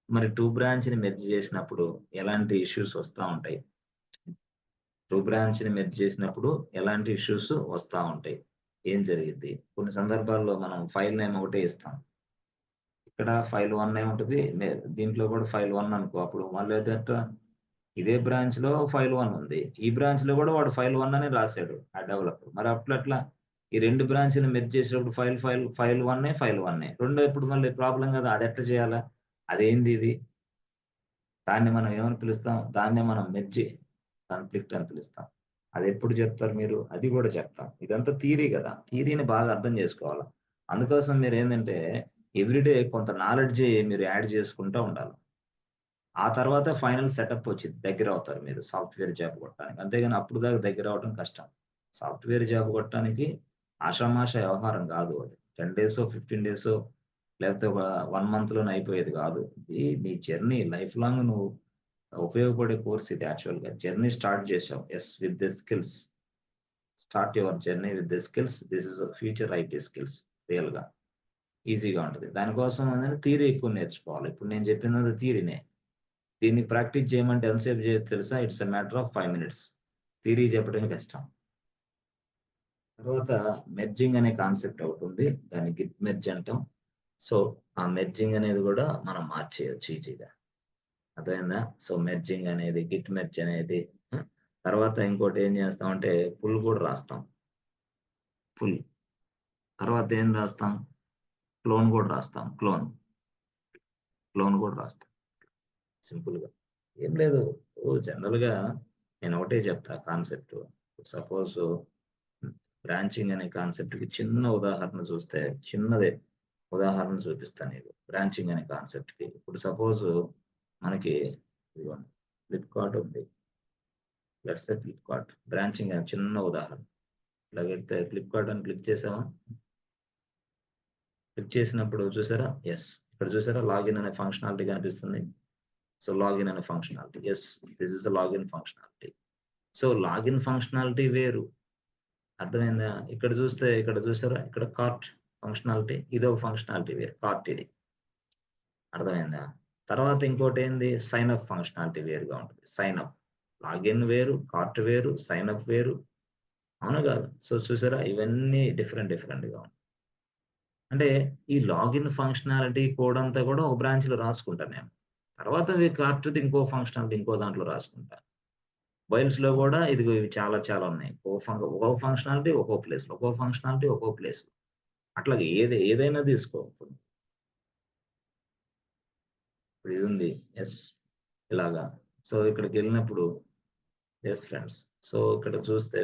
మరి 2 బ్రాంచ్‌ని మెర్జ్ చేసినప్పుడు ఎలాంటి ఇష్యూస్ వస్తా ఉంటాయి? 2 బ్రాంచ్‌ని మెర్జ్ చేసినప్పుడు ఎలాంటి ఇష్యూస్ వస్తా ఉంటాయి? ఏం జరిగిద్ది? కొన్ని సందర్భాల్లో మనం ఫైల్ నేమ్ ఒకటే ఇస్తాం. ఇక్కడ ఫైల్ 1 అని ఉంటది. దీంట్లో కూడా ఫైల్ 1 అనుకో. అప్పుడు మళ్ళీ ఎట్లా? ఇదే బ్రాంచ్‌లో ఫైల్ 1 ఉంది. ఈ బ్రాంచ్‌లో కూడా వాడు ఫైల్ 1 అని రాసాడు ఆ డెవలపర్. మరి అప్పుడెట్లా? ఈ 2 బ్రాంచ్‌ని మెర్జ్ చేసేటప్పుడు ఫైల్ 1 ఫైల్ 1 రెండో ఇప్పుడు మళ్ళీ ప్రాబ్లమ్ కదా! అదెట్లా చేయాలా? అదేందిది? దాన్ని మనం ఏమని పిలుస్తాం? దాన్నే మనం మెర్జ్ కాన్‌ఫ్లిక్ట్ అని పిలుస్తాం. అదెప్పుడు చెప్తారు మీరు? అది కూడా చెప్తాం. ఇదంతా థియరీ గదా! థియరీని బాగా అర్థం చేసుకోవాల. అందుకోసం మీరేందంటే ఎవ్రీ డే కొంత నాలెడ్జ్ మీరు యాడ్ చేసుకుంటా ఉండాలి. ఆ తర్వాత ఫైనల్ సెటప్ వచ్చిద్ది. దగ్గరవుతారు మీరు సాఫ్ట్‌వేర్ జాబ్ కొట్టడానికి. అంతేగాని అప్పుడు దాకా దగ్గరవ్వడం కష్టం. సాఫ్ట్‌వేర్ జాబ్ కొట్టడానికి ఆషామాషా వ్యవహారం గాదు అది. 10 డేసో, 15 డేసో లేకపోతే ఒక 1 మంత్‌లోనే అయిపోయేది గాదు. ఇది నీ జర్నీ లైఫ్ లాంగ్ నువ్వు ఉపయోగపడే కోర్స్ ఇది యాక్చువల్‌గా. జర్నీ స్టార్ట్ చేసావు. Yes with the skills. Start your journey with the skills. This is future IT skills రియల్‌గా. ఈజీగా ఉంటది. దానికోసం ఏందంటే థియరీ ఎక్కువ నేర్చుకోవాలి. ఇప్పుడు నేను చెప్పిందంతా థియరీనే. దీన్ని ప్రాక్టీస్ చేయమంటే ఎంతసేపు చేయొచ్చు తెలుసా? It's a matter of 5 minutes. Theory చెప్పడమే కష్టం. తర్వాత మెర్జింగ్ అనే కాన్సెప్ట్ ఒకటుంది. దాన్ని గిట్ మెర్జ్ అంటాం. సో, ఆ మెర్జింగ్ అనేది గూడా మనం మార్చేయొచ్చు ఈజీగా. అర్థమైందా? సో, మెర్జింగ్ అనేది, గిట్ మెర్జ్ అనేది తర్వాత ఇంకోటి ఏం చేస్తామంటే పుల్ గూడా రాస్తాం. పుల్. తర్వాత ఏం రాస్తాం? క్లోన్ గూడా రాస్తాం. క్లోన్ గూడా రాస్తాం. సింపుల్‌గా. ఏం లేదు. జనరల్‌గా నేనొకటే చెప్తా కాన్సెప్ట్. సపోజు బ్రాంచింగ్ అనే కాన్సెప్ట్‌కి చిన్న ఉదాహరణ చూస్తే చిన్నదే ఉదాహరణ చూపిస్తా నీకు. బ్రాంచింగ్ అనే కాన్సెప్ట్‌కి. ఇప్పుడు సపోజు మనకి ఇదిగోండి ఫ్లిప్‌కార్ట్ ఉంది. Let's say Flipkart. బ్రాంచింగ్ అని చిన్న ఉదాహరణ. ఇలా పెడితే ఫ్లిప్‌కార్ట్ అని క్లిక్ చేసామా? క్లిక్ చేసినప్పుడు చూసారా? యెస్. ఇక్కడ చూసారా లాగిన్ అనే ఫంక్షనాలిటీ కనిపిస్తుంది. సో, లాగిన్ అనే functionality. Yes. This is a login functionality. So, login functionality వేరు. అర్థమైందా? ఇక్కడ చూస్తే ఇక్కడ చూసారా? ఇక్కడ కార్ట్ ఫంక్షనాలిటీ. ఇదొక ఫంక్షనాలిటీ వేరు. కార్ట్ ఇది. అర్థమైందా? తర్వాత ఇంకోటేంది సైన్ అప్ ఫంక్షనాలిటీ వేరుగా ఉంటది. Sign up. లాగిన్ వేరు, కార్ట్ వేరు, సైన్ అప్ వేరు. అవునా కాదా? సో, చూసారా? ఇవన్నీ డిఫరెంట్‌గా ఉంటాయి. అంటే ఈ లాగిన్ ఫంక్షనాలిటీ కోడ్ అంతా కూడా ఒక బ్రాంచ్‌లో రాసుకుంటా నేను. తర్వాత కార్ట్‌ది ఇంకో ఫంక్షనాలిటీ ఇంకో దాంట్లో రాసుకుంటా. వైల్స్‌లో గూడా ఇదిగో ఇవి చాలా ఉన్నాయి. ఒక్కో ఫంక్షనాలిటీ ఒక్కో ప్లేస్‌లో, ఒక్కో ఫంక్షనాలిటీ ఒక్కో ప్లేస్‌లో. అట్లాగే ఏదైనా తీసుకో. ఇప్పుడు ఇదుంది. యెస్. ఇలాగా. సో, ఇక్కడికెళ్ళినప్పుడు యెస్ ఫ్రెండ్స్. సో, ఇక్కడ చూస్తే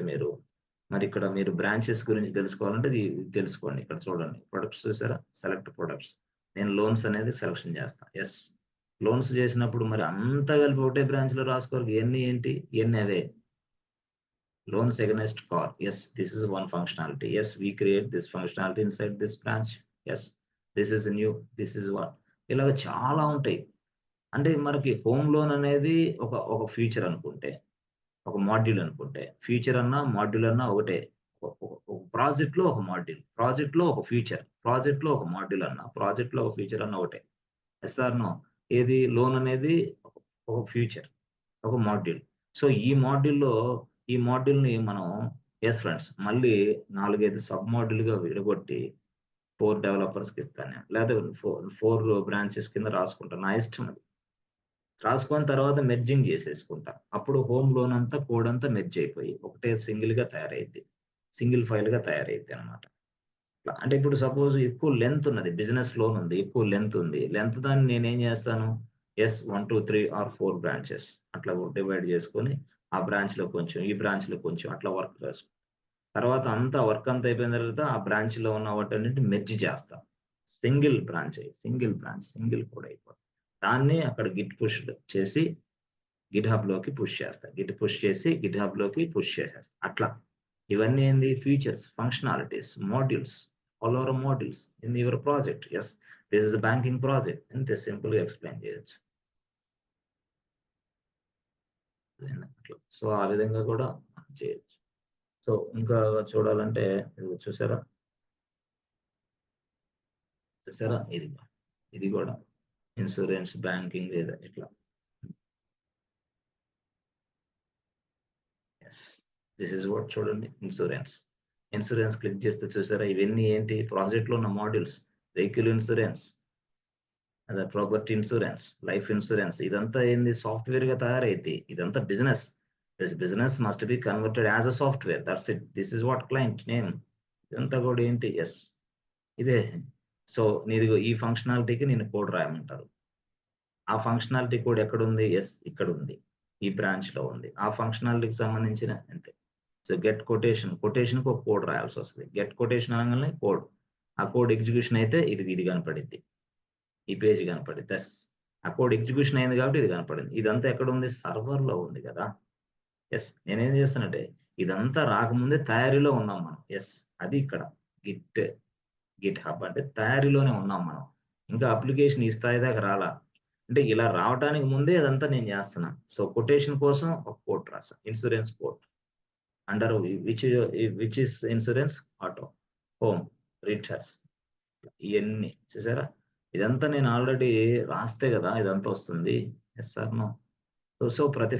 మరిక్కడ మీరు బ్రాంచెస్ గురించి తెలుసుకోవాలంటే ఇది తెలుసుకోండి. ఇక్కడ చూడండి. ప్రొడక్ట్స్ చూసారా? Select products. నేను లోన్స్ అనేది సెలక్షన్ చేస్తా. యెస్. లోన్స్ చేసినప్పుడు మరి అంతా కలిపి ఒకటే బ్రాంచ్‌లో రాసుకోరు. ఇయన్నీ ఏంటి? ఇయన్నీ అవే. Loans against car. Yes, this is one functionality. Yes, we create this functionality inside this branch. Yes, this is new. This is what. ఇలాగ చాలా ఉంటాయి. అంటే మనకి హోమ్ లోన్ అనేది ఒక ఫీచర్ అనుకుంటే, ఒక మాడ్యూల్ అనుకుంటే, ఫీచర్ అన్నా, మాడ్యూల్ అన్నా ఒకటే. ఒక ప్రాజెక్ట్‌లో ఒక మాడ్యూల్, ప్రాజెక్ట్‌లో ఒక ఫీచర్, ప్రాజెక్ట్‌లో ఒక మాడ్యూల్ అన్నా, ప్రాజెక్ట్‌లో ఒక ఫీచర్ అన్నా ఒకటే. Yes or no? ఏది లోన్ అనేది ఒక ఫ్యూచర్. ఒక మాడ్యూల్. సో, ఈ మాడ్యూల్‌ని మనం యెస్ ఫ్రెండ్స్ మళ్ళీ 4, 5 సబ్ మాడ్యూల్‌గా విడగొట్టి 4 డెవలపర్స్‌కి ఇస్తాను నేను. లేతే 4 బ్రాంచెస్ కింద రాసుకుంటా. నా ఇష్టం అది. రాసుకొని తర్వాత మెర్జింగ్ చేసేసుకుంటా. అప్పుడు హోమ్ లోన్ అంతా కోడ్ అంతా మెర్జ్ అయిపోయి ఒకటే సింగిల్‌గా తయారైద్ది. సింగిల్ ఫైల్‌గా తయారైద్దనమాట. అంటే ఇప్పుడు సపోజ్ ఎక్కువ లెంత్ ఉన్నది. బిజినెస్ లోన్ ఉంది. ఎక్కువ లెంత్ ఉంది. లెంత్ దాన్ని నేనేం చేస్తాను? 1, 2, 3 ఆర్ 4 బ్రాంచెస్ అట్లా డివైడ్ చేసుకొని, ఆ బ్రాంచ్‌లో కొంచెం, ఈ బ్రాంచ్‌లో కొంచెం అట్లా వర్క్ తర్వాత అంతా వర్క్ అంతా అయిపోయిన తర్వాత ఆ బ్రాంచ్‌లో ఉన్న వాటన్నిటిని మెర్జ్ చేస్తా. సింగిల్ కోడ్ అయిపోద్ది. దాన్ని అక్కడ గిట్ పుష్ చేసి గిట్‌హబ్‌లోకి పుష్ చేస్తా. గిట్ పుష్ చేసి గిట్‌హబ్‌లోకి పుష్ చేసేస్తా. అట్లా. ఇవన్నీ ఏంది features, functionalities, modules. All are modules in your project. Yes. This is a banking project. ఇంతే సింపుల్‌గా ఎక్స్‌ప్లెయిన్ చేయొచ్చు. అట్లా. సో, ఆ విధంగా కూడా చేయొచ్చు. సో, ఇంకా చూడాలంటే ఇదిగో చూసారా? ఇది గూడా ఇన్స్యూరెన్స్, బ్యాంకింగ్ లేదా ఇట్లా. యెస్. దిస్ ఈస్ వాట్ చూడండి ఇన్స్యూరెన్స్. ఇన్స్యూరెన్స్ క్లిక్ చేస్తే చూసారా? ఇవన్నీ ఏంటి ప్రాజెక్ట్‌లో ఉన్న మాడ్యూల్స్. వెహికల్ ఇన్స్యూరెన్స్, అదే ప్రాపర్టీ ఇన్స్యూరెన్స్, లైఫ్ ఇన్స్యూరెన్స్ ఇదంతా ఏంది సాఫ్ట్‌వేర్‌గా తయారైద్ది. ఇదంతా business. This business must be converted as a software. That's it. This is what client name. ఇదంతా కూడా ఏంటి యెస్. ఇదే. సో, నీదిగో ఈ ఫంక్షనాలిటీకి నిన్ను కోడ్ రాయమంటారు. ఆ ఫంక్షనాలిటీ కోడ్ ఎక్కడుంది? ఇక్కడుంది. ఈ బ్రాంచ్‌లో ఉంది. ఆ ఫంక్షనాలిటీకి సంబంధించిన అంతే. So, get quotation. కొటేషన్‌కి ఒక కోడ్ రాయాల్సొస్తది. గెట్ కొటేషన్ అనంగానే కోడ్. ఆ కోడ్ ఎగ్జిక్యూషన్ అయితే ఇది కనపడిద్ది. ఈ పేజ్ కనపడిద్ది. ఆ కోడ్ ఎగ్జిక్యూషన్ అయింది కాబట్టి ఇది కనపడింది. ఇదంతా ఎక్కడుంది? సర్వర్‌లో ఉంది గదా! నేనేం చేస్తానంటే ఇదంతా రాకముందే తయారీలో ఉన్నాం మనం. అది ఇక్కడ. గిట్ హబ్ అంటే తయారీలోనే ఉన్నాం మనం. ఇంకా అప్లికేషన్ ఈ స్థాయి దాకా రాలా. అంటే ఇలా రావటానికి ముందే అదంతా నేను చేస్తున్నా. సో, కొటేషన్ కోసం ఒక కోట్ రాసా. Insurance quote. Under which is insurance? Auto, home, retires. ఇయన్నీ చూసారా? ఇదంతా నేను ఆల్రెడీ రాస్తే గదా! ఇదంతా వస్తుంది. Yes or no? సో, ప్రతి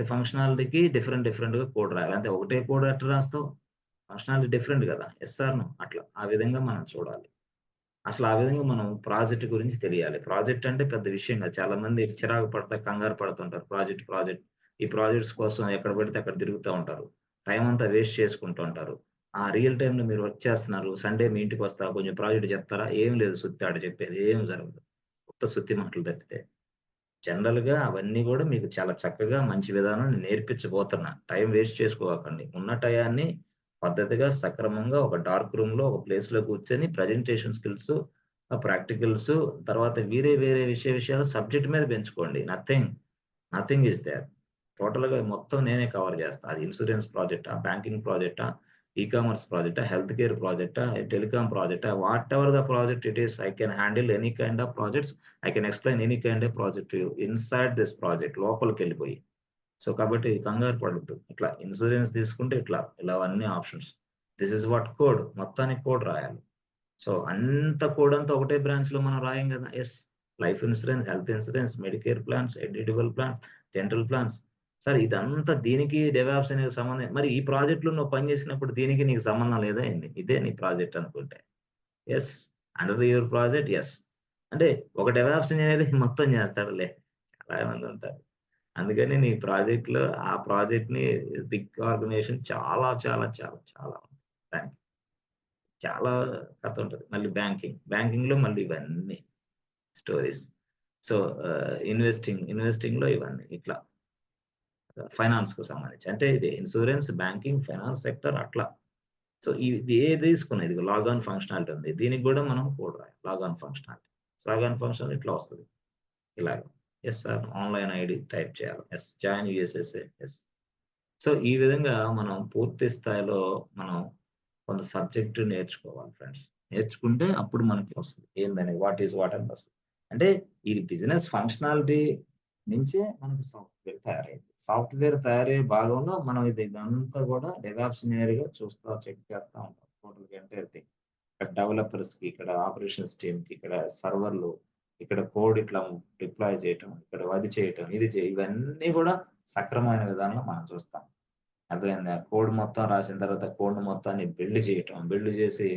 ఫంక్షనాలిటీకి డిఫరెంట్‌గా కోడ్ రాయాలి. అంతే ఒకటే కోడ్ ఎట్ట రాస్తావు? ఫంక్షనాలిటీ డిఫరెంట్ గదా! Yes or no? అట్లా. ఆ విధంగా మనం చూడాలి. అసలు ఆ విధంగా మనం ప్రాజెక్ట్ గురించి తెలియాలి. ప్రాజెక్ట్ అంటే పెద్ద విషయం కాదు. చాలా మంది చిరాకు పడతా, కంగారు పడుతుంటారు. ప్రాజెక్ట్. ఈ ప్రాజెక్ట్స్ కోసం ఎక్కడ పడితే అక్కడ తిరుగుతా ఉంటారు. టైమ్ అంతా వేస్ట్ చేసుకుంటూ ఉంటారు. ఆ రియల్ టైమ్‌లో మీరు వర్క్ చేస్తున్నారు. సండే మీ ఇంటికొస్తా కొంచెం ప్రాజెక్ట్ చెప్తారా? ఏం లేదు సుత్తి ఆడ చెప్పేది. ఏం జరగదు. ఉత్త సుత్తి మాటలు తప్పితే. జనరల్‌గా అవన్నీ గూడా మీకు చాలా చక్కగా మంచి విధానం నేర్పించబోతున్నా. టైం వేస్ట్ చేసుకోకండి. ఉన్న టయాన్ని పద్ధతిగా, సక్రమంగా ఒక డార్క్ రూమ్‌లో ఒక ప్లేస్‌లో కూర్చొని ప్రజెంటేషన్ స్కిల్స్, ప్రాక్టికల్స్ తర్వాత వేరే విషయాలు సబ్జెక్ట్ మీద పెంచుకోండి. Nothing is there. టోటల్‌గా మొత్తం నేనే కవర్ చేస్తా. అది ఇన్స్యూరెన్స్ ప్రాజెక్టా, బ్యాంకింగ్ ప్రాజెక్టా, ఈ-కామర్స్ ప్రాజెక్టా, హెల్త్ కేర్ ప్రాజెక్టా, టెలికామ్ ప్రాజెక్టా, whatever the project it is I can handle any kind of projects. I can explain any kind of project to you inside this project లోపలికెళ్ళిపోయి. So, కాబట్టి కంగారు పడొద్దు. ఇట్లా ఇన్స్యూరెన్స్ తీసుకుంటే ఇలా అన్ని options. This is what code మొత్తానికి code రాయాలి. సో, అంత కోడంతా ఒకటే బ్రాంచ్‌లో మనం రాయం గదా! Life insurance, health insurance, Medicare plans, individual plans, dental plans. Sir ఇదంతా దీనికి డెవాప్స్ అనేది సంబంధం మరి ఈ ప్రాజెక్ట్‌లో నువ్వు పని చేసినప్పుడు దీనికి నీకు సంబంధం లేదా ఏంది? ఇదే నీ ప్రాజెక్ట్ అనుకుంటే. Yes. Under your project yes. అంటే ఒక డెవాప్స్ ఇంజినీర్ మొత్తం చేస్తాడులే. చాలా మందుంటారు. అందుకని నీ ప్రాజెక్ట్‌లో ఆ ప్రాజెక్ట్‌ని బిగ్ ఆర్గనైజేషన్ చాలా ఉంటాయి. చాలా కథ ఉంటది. మళ్ళీ బ్యాంకింగ్‌లో మళ్ళీ ఇవన్నీ స్టోరీస్. సో, ఇన్వెస్టింగ్‌లో ఇవన్నీ ఇట్లా ఫైనాన్స్‌కు సంబంధించి. అంటే ఇది ఇన్స్యూరెన్స్, బ్యాంకింగ్, ఫైనాన్స్ సెక్టర్ అట్లా. సో, ఇది ఏది తీసుకున్న ఇదిగో లాగ్ ఆన్ ఫంక్షనాలిటీ ఉంది. దీనికి గూడా మనం కోడ్ రాయాలి. Log on functionality. Log on function ఇట్లా వస్తది. ఇలాగ. Yes sir online ID type చేయాలి. Join USSA. సో, ఈ విధంగా మనం పూర్తి స్థాయిలో మనం కొంత సబ్జెక్ట్ నేర్చుకోవాలి ఫ్రెండ్స్. నేర్చుకుంటే అప్పుడు మనకి వస్తది. ఏందని వాట్ ఈస్ వాట్ అని వస్తది. అంటే ఇది బిజినెస్ ఫంక్షనాలిటీ నుంచే మనకి సాఫ్ట్‌వేర్ తయారైంది. సాఫ్ట్‌వేర్ తయారయ్యే భాగంలో మనం ఇదంతా కూడా డెవాప్స్ ఇంజినీర్‌గా చెక్ చేస్తా ఉంటాం. టోటల్‌గా ఎంటైర్ థింగ్. ఇక్కడ డెవలపర్స్‌కి, ఇక్కడ ఆపరేషన్స్ టీమ్‌కి, ఇక్కడ సర్వర్‌లు, ఇక్కడ కోడ్ ఇట్లా డిప్లాయ్ చేయటం, ఇక్కడ అది చేయటం, ఇవన్నీ కూడా సక్రమమైన విధానంలో మనం చూస్తాం. అర్థమైందా? కోడ్ మొత్తం రాసిన తర్వాత కోడ్ మొత్తాన్ని బిల్డ్ చేయటం. బిల్డ్ చేసి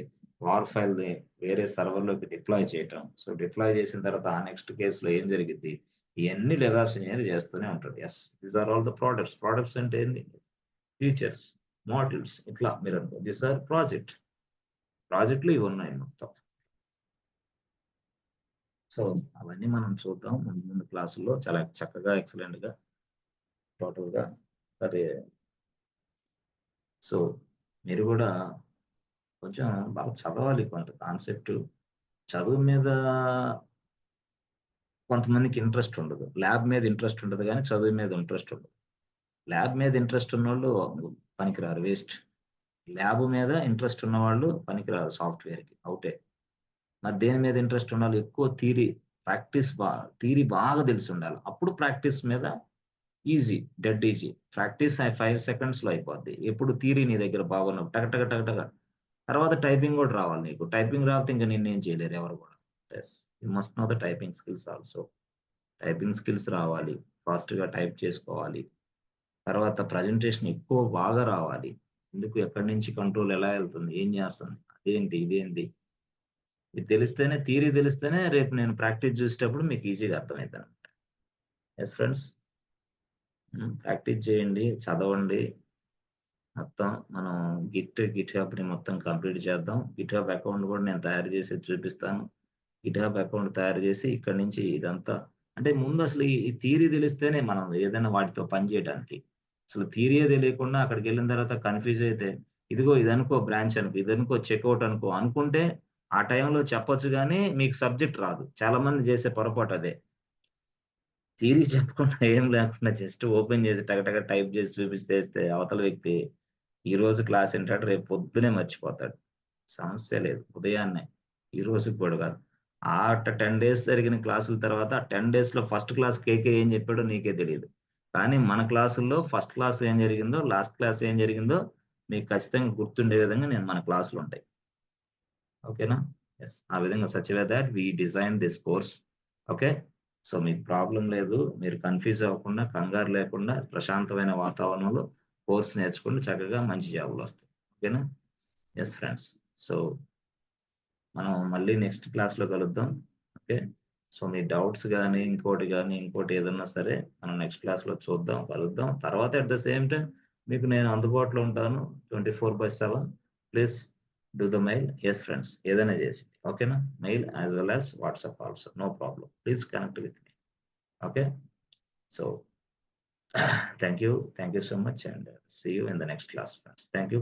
వార్ ఫైల్‌ని వేరే సర్వర్‌లోకి డిప్లాయ్ చేయటం. సో, డిప్లాయ్ చేసిన తర్వాత ఆ నెక్స్ట్ కేస్‌లో ఏం జరిగిద్ది? ఇయన్నీ డెవాప్స్ ఇంజినీర్ చేస్తూనే ఉంటాడు. These are all the products. Products అంటే ఏంది? ఫీచర్స్, మాడ్యూల్స్ ఇట్లా మీరనుకో. దీస్ ఆర్ ప్రాజెక్ట్‌లు ఇవున్నాయి మొత్తం. సో, అవన్నీ మనం చూద్దాం ముందు ముందు క్లాసుల్లో చాలా చక్కగా ఎక్సలెంట్‌గా టోటల్‌గా సరే. సో, మీరు గూడా కొంచెం బాగా చదవాలి కొంత కాన్సెప్ట్. చదువు మీద కొంతమందికి ఇంట్రెస్ట్ ఉండదు. ల్యాబ్ మీద ఇంట్రెస్ట్ ఉంటది గానీ, చదువు మీద ఇంట్రెస్ట్ ఉండదు. ల్యాబ్ మీద ఇంట్రెస్ట్ ఉన్నోళ్ళు పనికిరారు వేస్ట్. ల్యాబ్ మీద ఇంట్రెస్ట్ ఉన్నవాళ్ళు పనికిరారు సాఫ్ట్‌వేర్‌కి ఔటే. మరి దేని మీద ఇంట్రెస్ట్ ఉండాలి? ఎక్కువ థియరీ బాగా తెలిసుండాలి. అప్పుడు ప్రాక్టీస్ మీద ఈజీ. Dead easy. ప్రాక్టీస్ 5 సెకండ్స్‌లో అయిపోద్ది. ఎప్పుడు థియరీ నీ దగ్గర బాగున్నప్పుడు టక. తర్వాత టైపింగ్ గూడా రావాలి నీకు. టైపింగ్ రాకపోతే ఇంక నిన్నేం చేయలేరు ఎవరు గూడా. You must know the typing skills also. Typing skills రావాలి. ఫాస్ట్‌గా టైప్ చేసుకోవాలి. తర్వాత ప్రెజెంటేషన్ ఎక్కువ బాగా రావాలి. ఎందుకు ఎక్కడి నుంచి కంట్రోల్ ఎలా ఎళ్తుంది? ఏం చేస్తుంది? ఇదేంటి? ఇది థియరీ తెలిస్తేనే రేపు నేను ప్రాక్టీస్ చూసేటప్పుడు మీకు ఈజీగా అర్థమైద్దనమాట. ఫ్రెండ్స్. ప్రాక్టీస్ చేయండి. చదవండి. మొత్తం మనం గిట్ హబ్‌ని మొత్తం కంప్లీట్ చేద్దాం. గిట్ హబ్ అకౌంట్ కూడా నేను తయారు చేసేది చూపిస్తాను. గిట్ హబ్ అకౌంట్ తయారు చేసి ఇక్కడి నుంచి ఇదంతా అంటే ముందు అసలు ఈ థియరీ తెలిస్తేనే మనం ఏదైనా వాటితో పని చేయడానికి. అసలు థియరీయే తెలియకుండా అక్కడికెళ్ళిన తర్వాత కన్‌ఫ్యూజ్ అయితే, ఇదిగో ఇదనుకో బ్రాంచ్ అనుకో, ఇదనుకో చెకౌట్ అనుకుంటే ఆ టైంలో చెప్పొచ్చు గానీ మీకు సబ్జెక్ట్ రాదు. చాలా మంది చేసే పొరపాటు అదే. థియరీ చెప్పకుండా ఏం లేకుండా జస్ట్ ఓపెన్ చేసి టక టైప్ చేసి చూపిస్తేస్తే అవతల వ్యక్తి ఈరోజు క్లాస్ ఇంటాడు. రేపు పొద్దున్నే మర్చిపోతాడు. సమస్య లేదు. ఉదయాన్నే. ఈ రోజుకి కూడా కాదు. ఆ 10 డేస్ జరిగిన క్లాసుల తర్వాత 10 డేస్‌లో ఫస్ట్ క్లాస్ కేకే ఏం చెప్పాడో నీకే తెలీదు. కానీ మన క్లాసుల్లో ఫస్ట్ క్లాస్ ఏం జరిగిందో, లాస్ట్ క్లాస్ ఏం జరిగిందో మీకు ఖచ్చితంగా గుర్తుండే విధంగా మన క్లాసులుంటాయి. ఓకేనా? యెస్. ఆ విధంగా such a way that we design this course. Okay. So మీకు ప్రాబ్లమ్ లేదు. మీరు కన్‌ఫ్యూజ్ అవ్వకుండా, కంగారు లేకుండా ప్రశాంతమైన వాతావరణంలో కోర్స్ నేర్చుకుంటే చక్కగా మంచి జాబ్‌లొస్తాయి. ఓకేనా? Yes friends. సో మనం మళ్ళీ నెక్స్ట్ క్లాస్‌లో కలుద్దాం. ఓకే. సో మీ డౌట్స్ గాని, ఇంకోటి ఏదన్నా సరే మనం నెక్స్ట్ క్లాస్‌లో చూద్దాం, కలుద్దాం. తర్వాత అట్ ద సేమ్ టైమ్ మీకు నేను అందుబాటులో ఉంటాను 24/7. Please do the mail. Yes friends. ఏదైనా చేసి. ఓకేనా? Mail as well as WhatsApp also. No problem. Please connect with me. Okay. So thank you. Thank you so much and see you in the next class friends. Thank you.